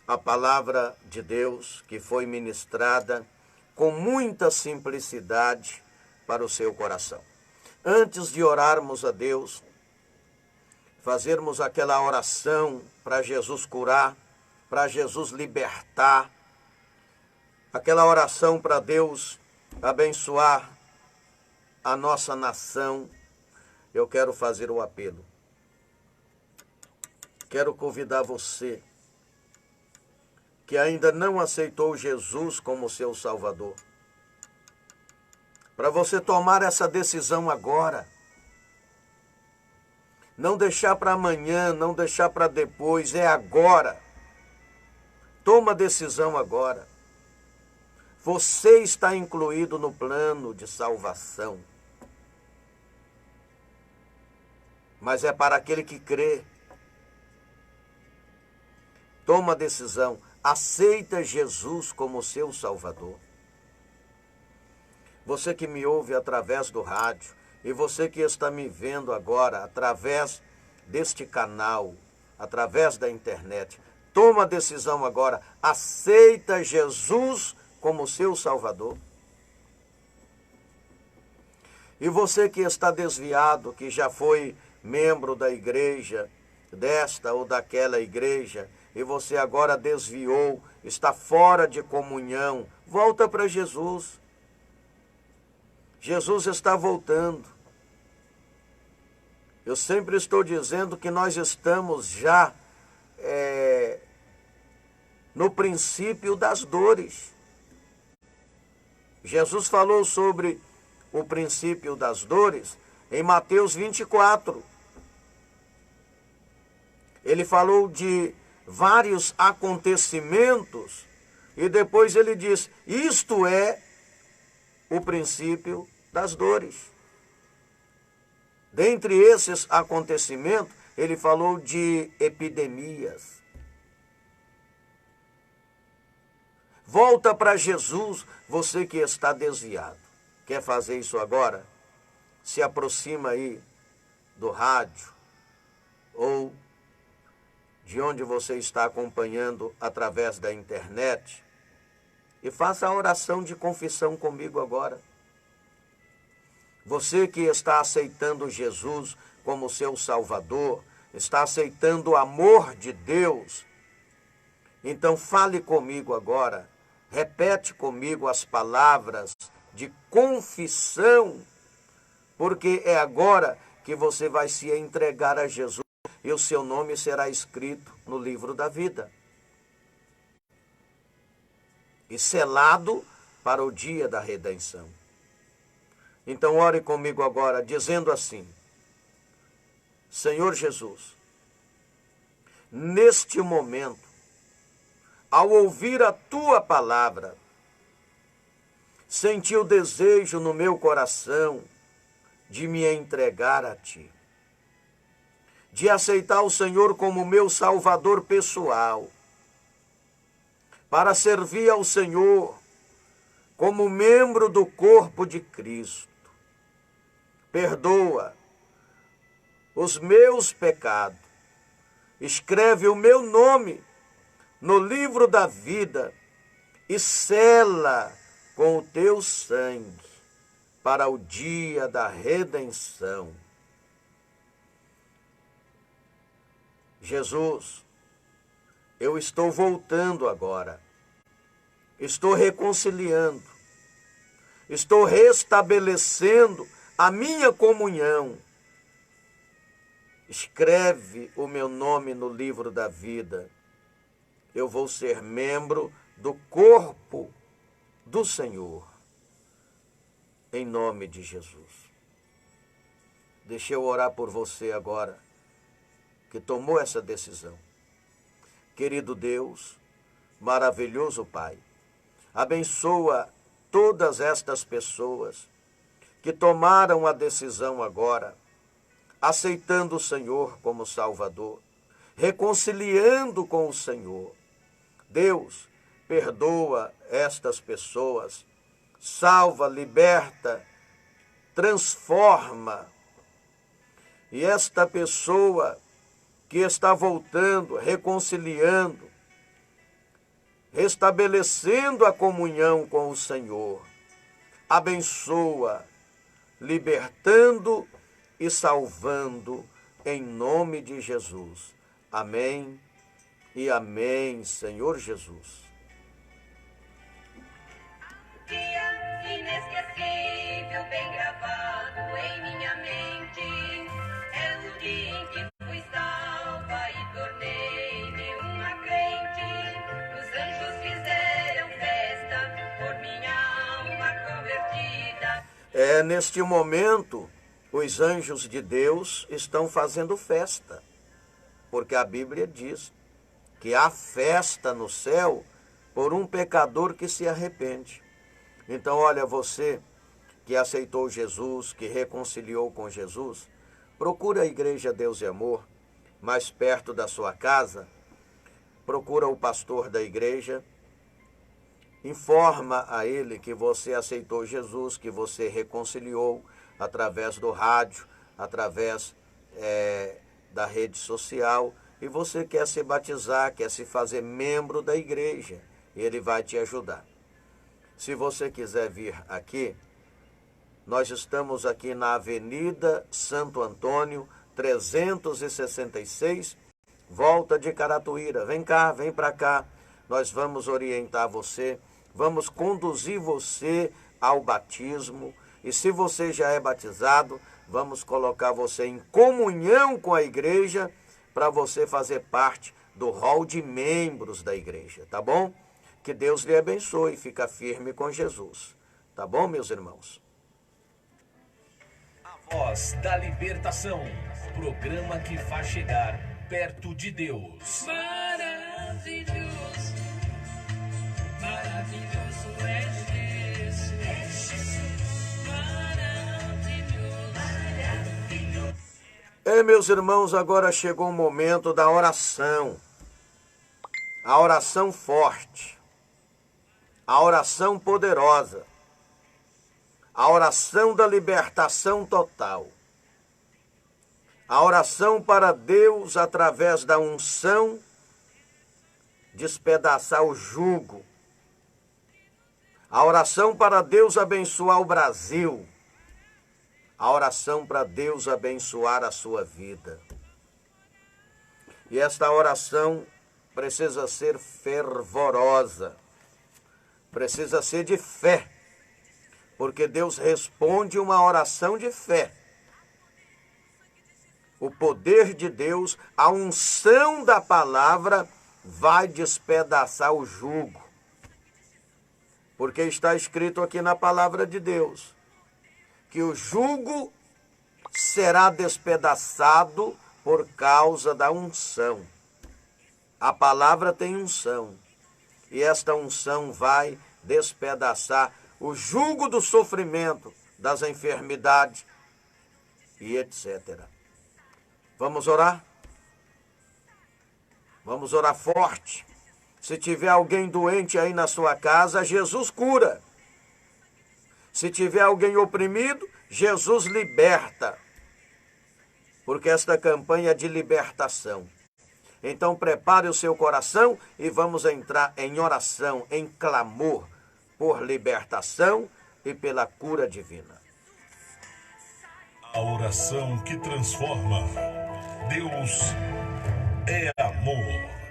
a palavra de Deus que foi ministrada com muita simplicidade para o seu coração. Antes de orarmos a Deus, fazermos aquela oração para Jesus curar, para Jesus libertar, aquela oração para Deus abençoar a nossa nação, eu quero fazer o apelo. Quero convidar você que ainda não aceitou Jesus como seu Salvador, para você tomar essa decisão agora. Não deixar para amanhã, não deixar para depois, é agora. Toma a decisão agora. Você está incluído no plano de salvação. Mas é para aquele que crê. Toma a decisão. Aceita Jesus como seu Salvador. Você que me ouve através do rádio e você que está me vendo agora através deste canal, através da internet, toma a decisão agora. Aceita Jesus como seu Salvador. E você que está desviado, que já foi membro da igreja, desta ou daquela igreja, e você agora desviou, está fora de comunhão, volta para Jesus. Jesus está voltando. Eu sempre estou dizendo que nós estamos já no princípio das dores. Jesus falou sobre o princípio das dores em Mateus 24. Ele falou de vários acontecimentos e depois ele diz: isto é o princípio das dores. Dentre esses acontecimentos, ele falou de epidemias. Volta para Jesus, você que está desviado. Quer fazer isso agora? Se aproxima aí do rádio ou de onde você está acompanhando através da internet e faça a oração de confissão comigo agora. Você que está aceitando Jesus como seu Salvador, está aceitando o amor de Deus, então fale comigo agora, repete comigo as palavras de confissão, porque é agora que você vai se entregar a Jesus e o seu nome será escrito no livro da vida e selado para o dia da redenção. Então ore comigo agora, dizendo assim: Senhor Jesus, neste momento, ao ouvir a tua palavra, senti o desejo no meu coração de me entregar a ti, de aceitar o Senhor como meu Salvador pessoal, para servir ao Senhor como membro do corpo de Cristo. Perdoa os meus pecados, escreve o meu nome no livro da vida e sela com o teu sangue para o dia da redenção. Jesus, eu estou voltando agora, estou reconciliando, estou restabelecendo a minha comunhão. Escreve o meu nome no livro da vida. Eu vou ser membro do corpo do Senhor, em nome de Jesus. Deixa eu orar por você agora, que tomou essa decisão. Querido Deus, maravilhoso Pai, abençoa todas estas pessoas que tomaram a decisão agora, aceitando o Senhor como Salvador, reconciliando com o Senhor. Deus, perdoa estas pessoas, salva, liberta, transforma. E esta pessoa que está voltando, reconciliando, restabelecendo a comunhão com o Senhor, abençoa, libertando e salvando, em nome de Jesus. Amém e amém, Senhor Jesus. Dia inesquecível, bem gravado em minha mente, é o dia em que fui salva e tornei-me uma crente. Os anjos fizeram festa por minha alma convertida. Neste momento, os anjos de Deus estão fazendo festa, porque a Bíblia diz que há festa no céu por um pecador que se arrepende. Então, olha, você que aceitou Jesus, que reconciliou com Jesus, procura a Igreja Deus e Amor mais perto da sua casa, procura o pastor da igreja, informa a ele que você aceitou Jesus, que você reconciliou através do rádio, através da rede social, e você quer se batizar, quer se fazer membro da igreja, ele vai te ajudar. Se você quiser vir aqui, nós estamos aqui na Avenida Santo Antônio, 366, volta de Caratuíra. Vem cá, vem para cá, nós vamos orientar você, vamos conduzir você ao batismo, e se você já é batizado, vamos colocar você em comunhão com a igreja para você fazer parte do rol de membros da igreja, tá bom? Que Deus lhe abençoe, fica firme com Jesus, tá bom, meus irmãos? A Voz da Libertação, programa que faz chegar perto de Deus. Maravilhoso, maravilhoso é Jesus, maravilhoso. Meus irmãos, agora chegou o momento da oração. A oração forte, a oração poderosa, a oração da libertação total, a oração para Deus através da unção, despedaçar o jugo, a oração para Deus abençoar o Brasil, a oração para Deus abençoar a sua vida. E esta oração precisa ser fervorosa, precisa ser de fé, porque Deus responde uma oração de fé. O poder de Deus, a unção da palavra vai despedaçar o jugo. Porque está escrito aqui na palavra de Deus que o jugo será despedaçado por causa da unção. A palavra tem unção. E esta unção vai despedaçar o jugo do sofrimento, das enfermidades e etc. Vamos orar? Vamos orar forte. Se tiver alguém doente aí na sua casa, Jesus cura. Se tiver alguém oprimido, Jesus liberta. Porque esta campanha é de libertação. Então prepare o seu coração e vamos entrar em oração, em clamor por libertação e pela cura divina. A oração que transforma. Deus é amor.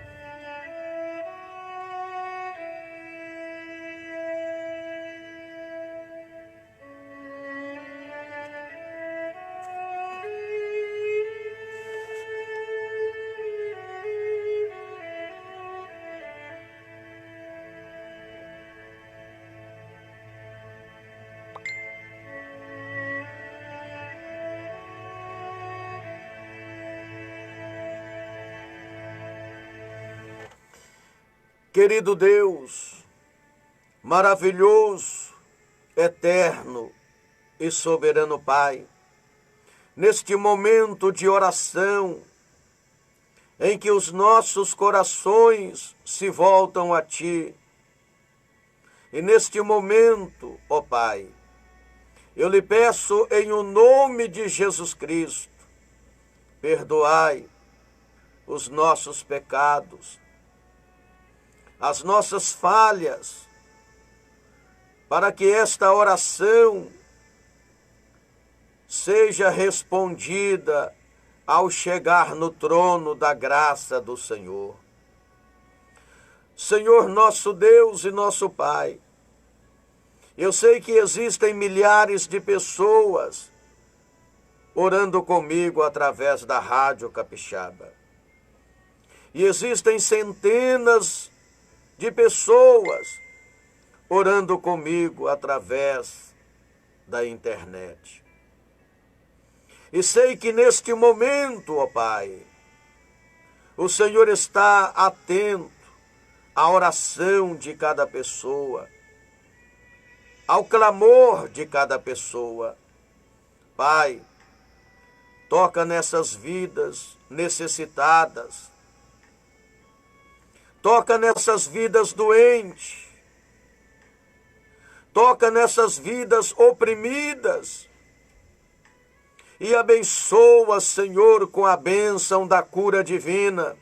Querido Deus, maravilhoso, eterno e soberano Pai, neste momento de oração, em que os nossos corações se voltam a Ti, e neste momento, ó Pai, eu lhe peço em o nome de Jesus Cristo, perdoai os nossos pecados, as nossas falhas, para que esta oração seja respondida ao chegar no trono da graça do Senhor. Senhor nosso Deus e nosso Pai, eu sei que existem milhares de pessoas orando comigo através da Rádio Capixaba. E existem centenas de pessoas orando comigo através da internet. E sei que neste momento, ó Pai, o Senhor está atento à oração de cada pessoa, ao clamor de cada pessoa. Pai, toca nessas vidas necessitadas, toca nessas vidas doentes, toca nessas vidas oprimidas e abençoa, Senhor, com a bênção da cura divina,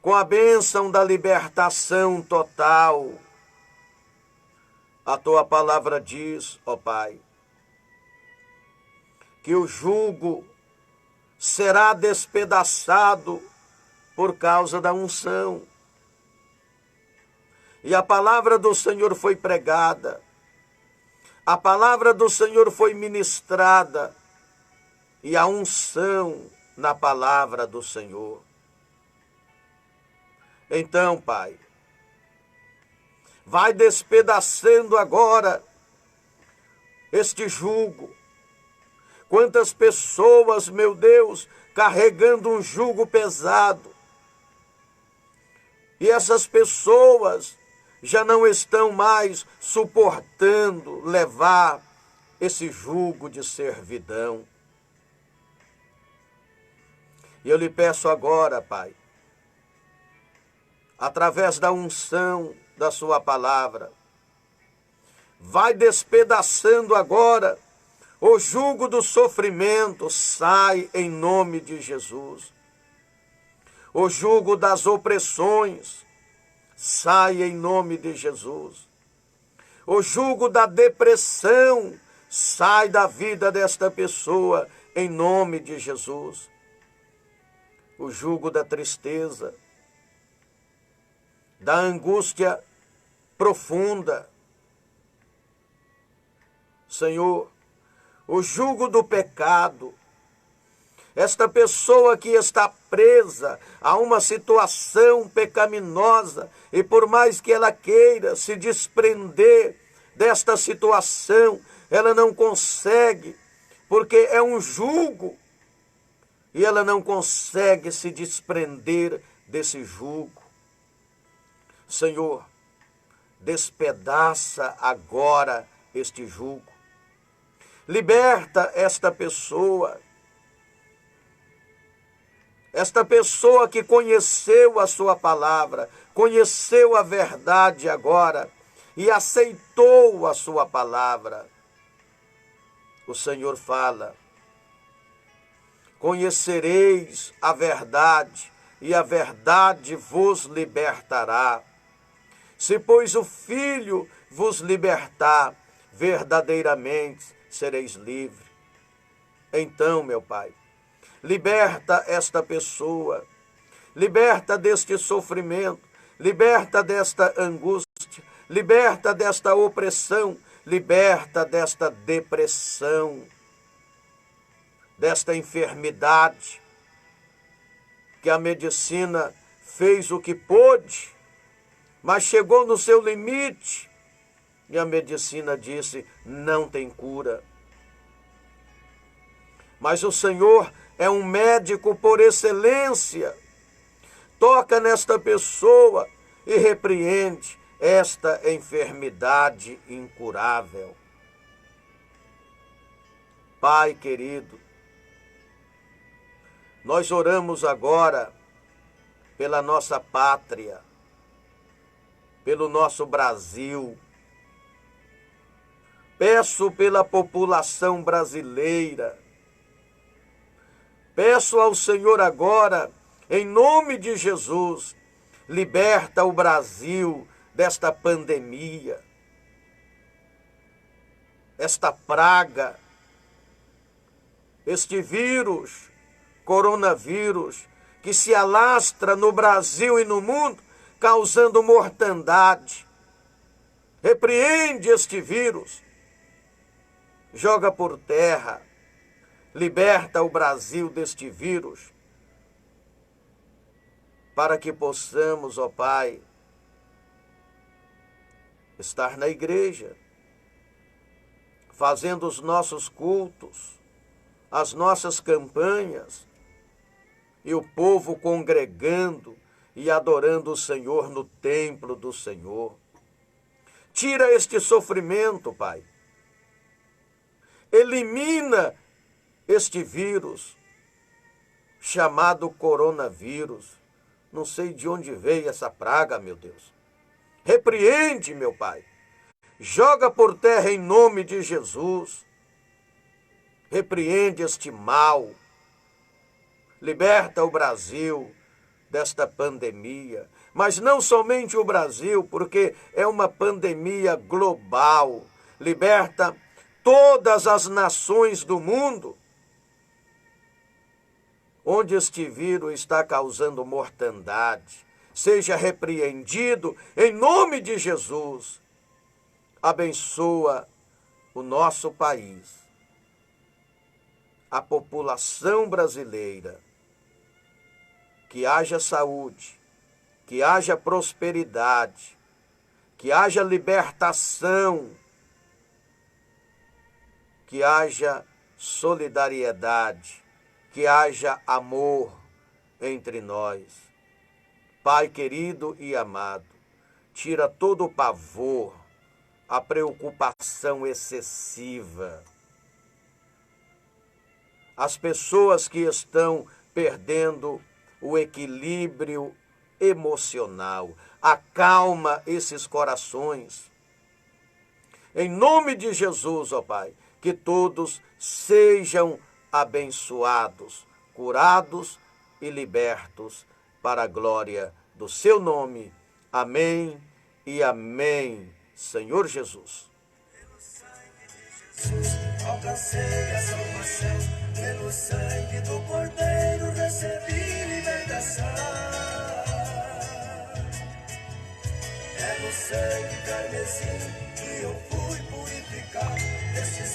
com a bênção da libertação total. A Tua palavra diz, ó Pai, que o jugo será despedaçado por causa da unção. E a palavra do Senhor foi pregada, a palavra do Senhor foi ministrada, e a unção na palavra do Senhor. Então, Pai, vai despedaçando agora este jugo. Quantas pessoas, meu Deus, carregando um jugo pesado. E essas pessoas já não estão mais suportando levar esse jugo de servidão. E eu lhe peço agora, Pai, através da unção da Sua palavra, vai despedaçando agora o jugo do sofrimento, sai em nome de Jesus. O jugo das opressões, sai em nome de Jesus. O jugo da depressão, sai da vida desta pessoa em nome de Jesus. O jugo da tristeza, da angústia profunda, Senhor, o jugo do pecado. Esta pessoa que está presa a uma situação pecaminosa e por mais que ela queira se desprender desta situação, ela não consegue, porque é um jugo e ela não consegue se desprender desse jugo. Senhor, despedaça agora este jugo. Liberta esta pessoa que conheceu a sua palavra, conheceu a verdade agora e aceitou a sua palavra. O Senhor fala: conhecereis a verdade e a verdade vos libertará. Se, pois, o Filho vos libertar, verdadeiramente sereis livres. Então, meu Pai, liberta esta pessoa, liberta deste sofrimento, liberta desta angústia, liberta desta opressão, liberta desta depressão, desta enfermidade, que a medicina fez o que pôde, mas chegou no seu limite, e a medicina disse: não tem cura. Mas o Senhor é um médico por excelência. Toca nesta pessoa e repreende esta enfermidade incurável. Pai querido, nós oramos agora pela nossa pátria, pelo nosso Brasil. Peço pela população brasileira. Peço ao Senhor agora, em nome de Jesus, liberta o Brasil desta pandemia, esta praga, este vírus, coronavírus, que se alastra no Brasil e no mundo, causando mortandade. Repreende este vírus, joga por terra, liberta o Brasil deste vírus, para que possamos, ó Pai, estar na igreja, fazendo os nossos cultos, as nossas campanhas, e o povo congregando e adorando o Senhor no templo do Senhor. Tira este sofrimento, Pai. Elimina este vírus chamado coronavírus. Não sei de onde veio essa praga, meu Deus. Repreende, meu Pai. Joga por terra em nome de Jesus. Repreende este mal. Liberta o Brasil desta pandemia. Mas não somente o Brasil, porque é uma pandemia global. Liberta todas as nações do mundo, onde este vírus está causando mortandade. Seja repreendido em nome de Jesus. Abençoa o nosso país, a população brasileira. Que haja saúde, que haja prosperidade, que haja libertação, que haja solidariedade, que haja amor entre nós. Pai querido e amado, tira todo o pavor, a preocupação excessiva. As pessoas que estão perdendo o equilíbrio emocional, acalma esses corações. Em nome de Jesus, ó Pai, que todos sejam abençoados, curados e libertos para a glória do seu nome. Amém e amém, Senhor Jesus. Pelo sangue de Jesus, alcancei a salvação. Pelo sangue do Cordeiro, recebi libertação. É no sangue carmesim que eu fui purificado. Esse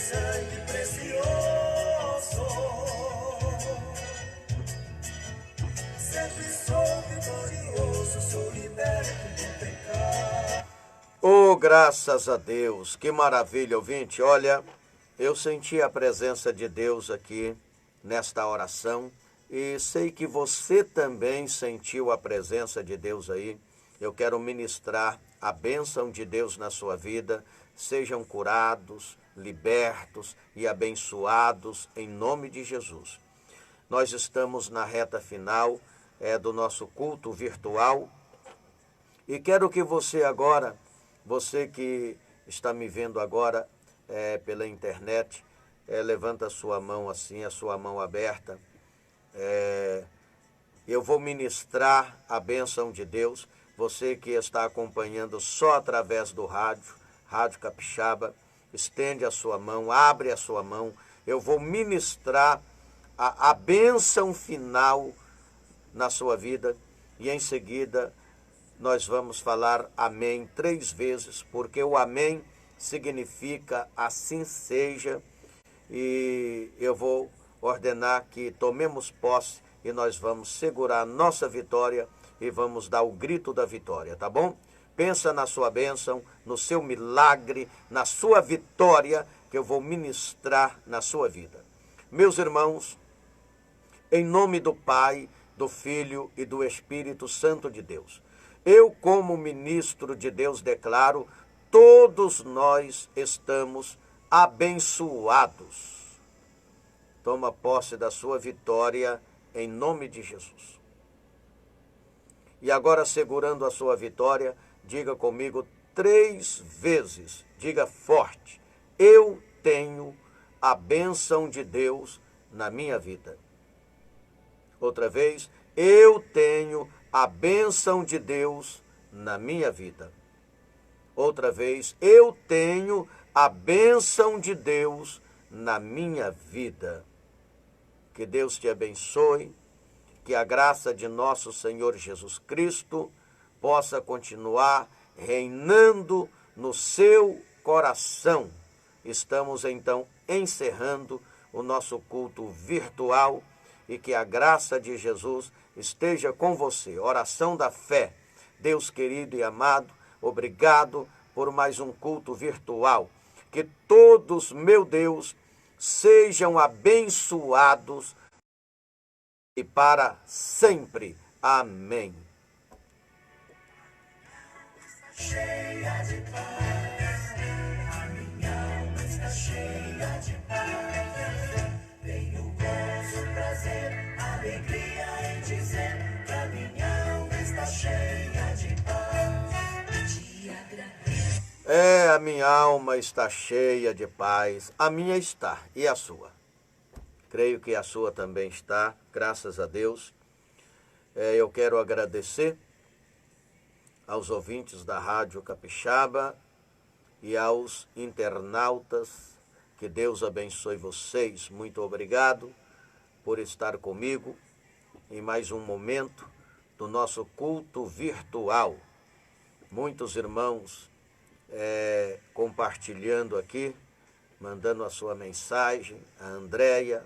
graças a Deus, que maravilha, ouvinte. Olha, eu senti a presença de Deus aqui nesta oração e sei que você também sentiu a presença de Deus aí. Eu quero ministrar a bênção de Deus na sua vida. Sejam curados, libertos e abençoados em nome de Jesus. Nós estamos na reta final do nosso culto virtual e quero que você agora, você que está me vendo agora pela internet, levanta a sua mão assim, a sua mão aberta. Eu vou ministrar a bênção de Deus. Você que está acompanhando só através do Rádio Capixaba, estende a sua mão, abre a sua mão. Eu vou ministrar a bênção final na sua vida e em seguida nós vamos falar amém 3 vezes, porque o amém significa assim seja, e eu vou ordenar que tomemos posse e nós vamos segurar a nossa vitória e vamos dar o grito da vitória, tá bom? Pensa na sua bênção, no seu milagre, na sua vitória que eu vou ministrar na sua vida. Meus irmãos, em nome do Pai, do Filho e do Espírito Santo de Deus, eu, como ministro de Deus, declaro: todos nós estamos abençoados. Toma posse da sua vitória em nome de Jesus. E agora, segurando a sua vitória, diga comigo 3 vezes, diga forte: eu tenho a bênção de Deus na minha vida. Outra vez, eu tenho a bênção de Deus na minha vida. Outra vez, eu tenho a bênção de Deus na minha vida. Que Deus te abençoe, que a graça de nosso Senhor Jesus Cristo possa continuar reinando no seu coração. Estamos então encerrando o nosso culto virtual e que a graça de Jesus esteja com você. Oração da fé. Deus querido e amado, obrigado por mais um culto virtual. Que todos, meu Deus, sejam abençoados e para sempre. Amém. Cheia de paz, a minha alma está cheia de paz. Tenho gozo, prazer, alegria em dizer que a minha alma está cheia de paz. Te agradeço. A minha alma está cheia de paz. A minha está, e a sua? Creio que a sua também está, graças a Deus. Eu quero agradecer aos ouvintes da Rádio Capixaba e aos internautas. Que Deus abençoe vocês. Muito obrigado por estar comigo em mais um momento do nosso culto virtual. Muitos irmãos compartilhando aqui, mandando a sua mensagem, a Andréia,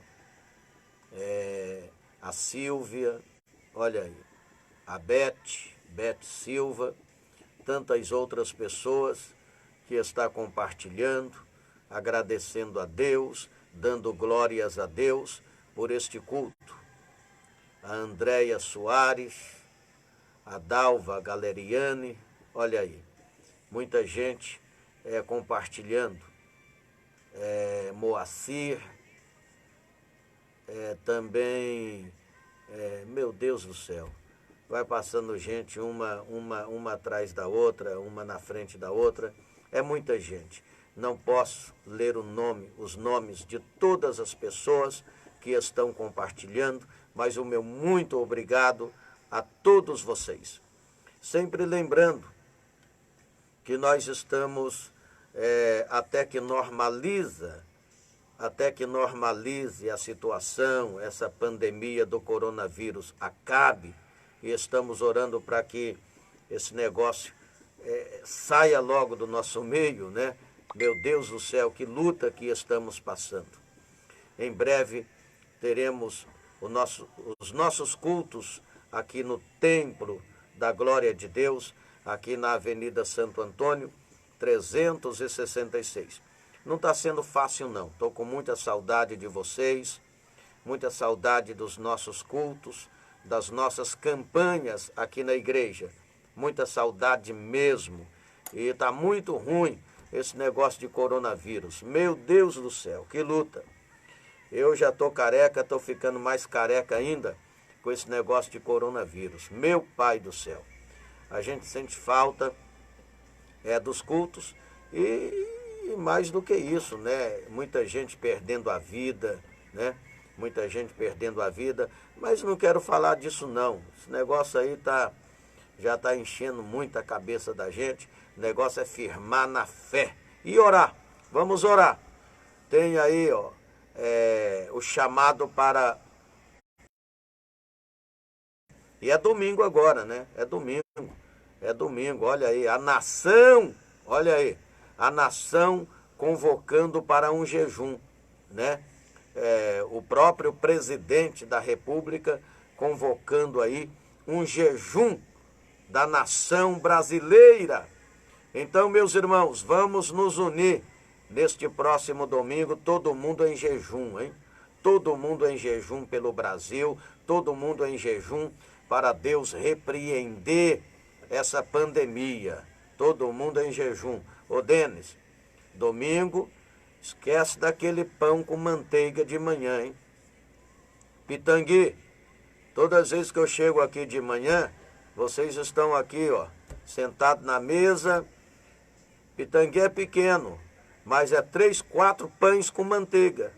a Silvia, olha aí, a Beth Silva, tantas outras pessoas que está compartilhando, agradecendo a Deus, dando glórias a Deus por este culto. A Andréia Soares, a Dalva Galeriane, olha aí, muita gente compartilhando. Moacir, também, meu Deus do céu, vai passando gente uma atrás da outra, uma na frente da outra, é muita gente. Não posso ler os nomes de todas as pessoas que estão compartilhando, mas o meu muito obrigado a todos vocês. Sempre lembrando que nós estamos, até que normalize a situação, essa pandemia do coronavírus acabe, e estamos orando para que esse negócio saia logo do nosso meio, né? Meu Deus do céu, que luta que estamos passando. Em breve teremos os nossos cultos aqui no Templo da Glória de Deus, aqui na Avenida Santo Antônio, 366. Não está sendo fácil, não. Estou com muita saudade de vocês, muita saudade dos nossos cultos, das nossas campanhas aqui na igreja. Muita saudade mesmo. E está muito ruim esse negócio de coronavírus. Meu Deus do céu, que luta. Eu já estou careca, estou ficando mais careca ainda com esse negócio de coronavírus. Meu pai do céu. A gente sente falta dos cultos e mais do que isso, né? Muita gente perdendo a vida, né? Muita gente perdendo a vida, mas não quero falar disso não. Esse negócio aí já está enchendo muito a cabeça da gente. O negócio é firmar na fé e orar. Vamos orar. Tem aí, o chamado para... E é domingo agora, né? É domingo, olha aí, a nação convocando para um jejum, né? O próprio presidente da República convocando aí um jejum da nação brasileira. Então, meus irmãos, vamos nos unir neste próximo domingo, todo mundo em jejum, hein? Todo mundo em jejum pelo Brasil, todo mundo em jejum para Deus repreender essa pandemia. Todo mundo em jejum. Ô Denis, domingo, esquece daquele pão com manteiga de manhã, hein? Pitangui, todas as vezes que eu chego aqui de manhã, vocês estão aqui, sentados na mesa. Pitangui é pequeno, mas é 3, 4 pães com manteiga.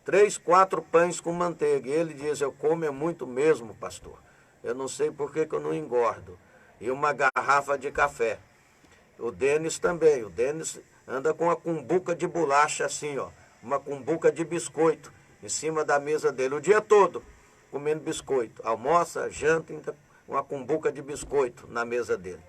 3, 4 pães com manteiga. E ele diz, eu como muito mesmo, pastor. Eu não sei por que eu não engordo. E uma garrafa de café. O Denis também. O Denis anda com uma cumbuca de bolacha assim, uma cumbuca de biscoito em cima da mesa dele o dia todo, comendo biscoito. Almoça, janta, uma cumbuca de biscoito na mesa dele.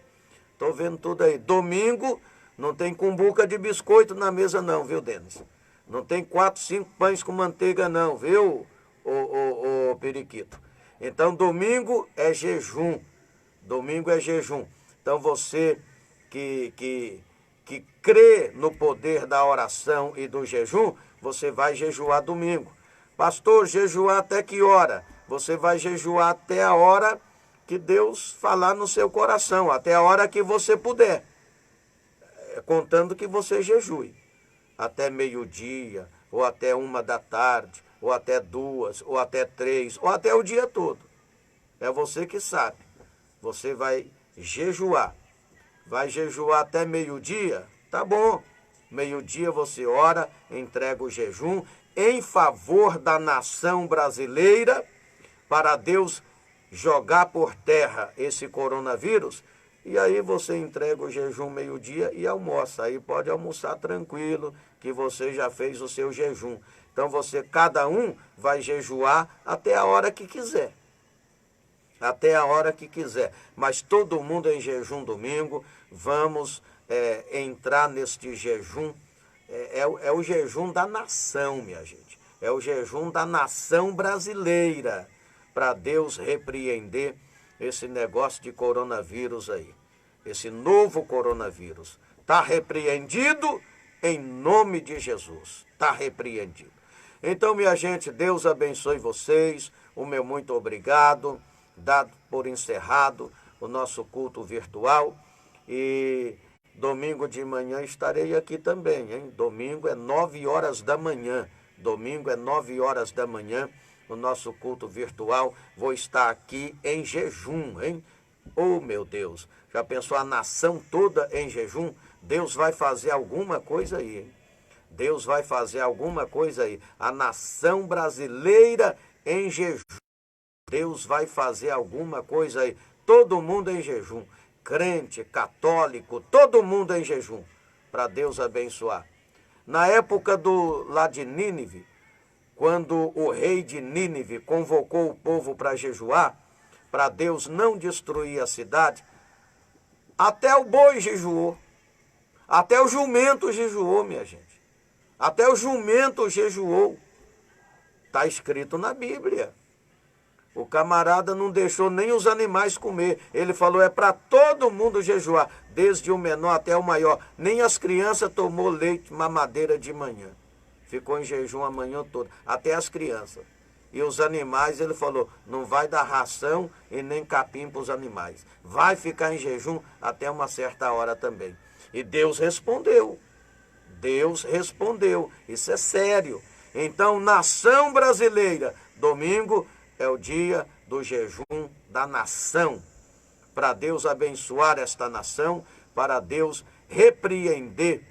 Tô vendo tudo aí. Domingo não tem cumbuca de biscoito na mesa não, viu, Denis? Não tem 4, 5 pães com manteiga não, viu, o periquito? Então, domingo é jejum. Domingo é jejum. Então, você que crê no poder da oração e do jejum, você vai jejuar domingo. Pastor, jejuar até que hora? Você vai jejuar até a hora que Deus falar no seu coração, até a hora que você puder. Contando que você jejue. Até meio-dia, ou até 1 da tarde, ou até 2, ou até 3, ou até o dia todo. É você que sabe. Você vai jejuar. Vai jejuar até meio-dia? Tá bom. Meio-dia você ora, entrega o jejum em favor da nação brasileira, para Deus jogar por terra esse coronavírus. E aí você entrega o jejum meio-dia e almoça. Aí pode almoçar tranquilo, que você já fez o seu jejum. Então cada um vai jejuar até a hora que quiser. Até a hora que quiser. Mas todo mundo em jejum domingo. Vamos entrar neste jejum. É o jejum da nação, minha gente. É o jejum da nação brasileira. Para Deus repreender esse negócio de coronavírus aí. Esse novo coronavírus. Está repreendido em nome de Jesus. Está repreendido. Então, minha gente, Deus abençoe vocês. O meu muito obrigado. Dado por encerrado o nosso culto virtual. E domingo de manhã estarei aqui também, hein? Domingo é 9 horas da manhã. Domingo é 9 horas da manhã. No nosso culto virtual, vou estar aqui em jejum, hein? Oh, meu Deus, já pensou a nação toda em jejum? Deus vai fazer alguma coisa aí, hein? Deus vai fazer alguma coisa aí. A nação brasileira em jejum. Deus vai fazer alguma coisa aí. Todo mundo em jejum. Crente, católico, todo mundo em jejum. Para Deus abençoar. Na época lá de Nínive, quando o rei de Nínive convocou o povo para jejuar, para Deus não destruir a cidade, até o boi jejuou, até o jumento jejuou, minha gente. Até o jumento jejuou. Está escrito na Bíblia. O camarada não deixou nem os animais comer. Ele falou, é para todo mundo jejuar, desde o menor até o maior. Nem as crianças tomou leite, mamadeira de manhã. Ficou em jejum a manhã toda, até as crianças. E os animais, ele falou, não vai dar ração e nem capim para os animais. Vai ficar em jejum até uma certa hora também. E Deus respondeu. Deus respondeu. Isso é sério. Então, nação brasileira, domingo é o dia do jejum da nação. Para Deus abençoar esta nação, para Deus repreender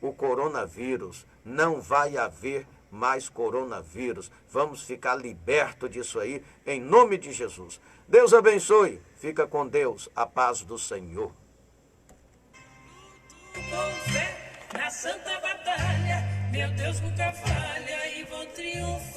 o coronavírus. Não vai haver mais coronavírus. Vamos ficar libertos disso aí, em nome de Jesus. Deus abençoe. Fica com Deus. A paz do Senhor. Com fé na santa batalha, meu Deus nunca falha e vou triunfar.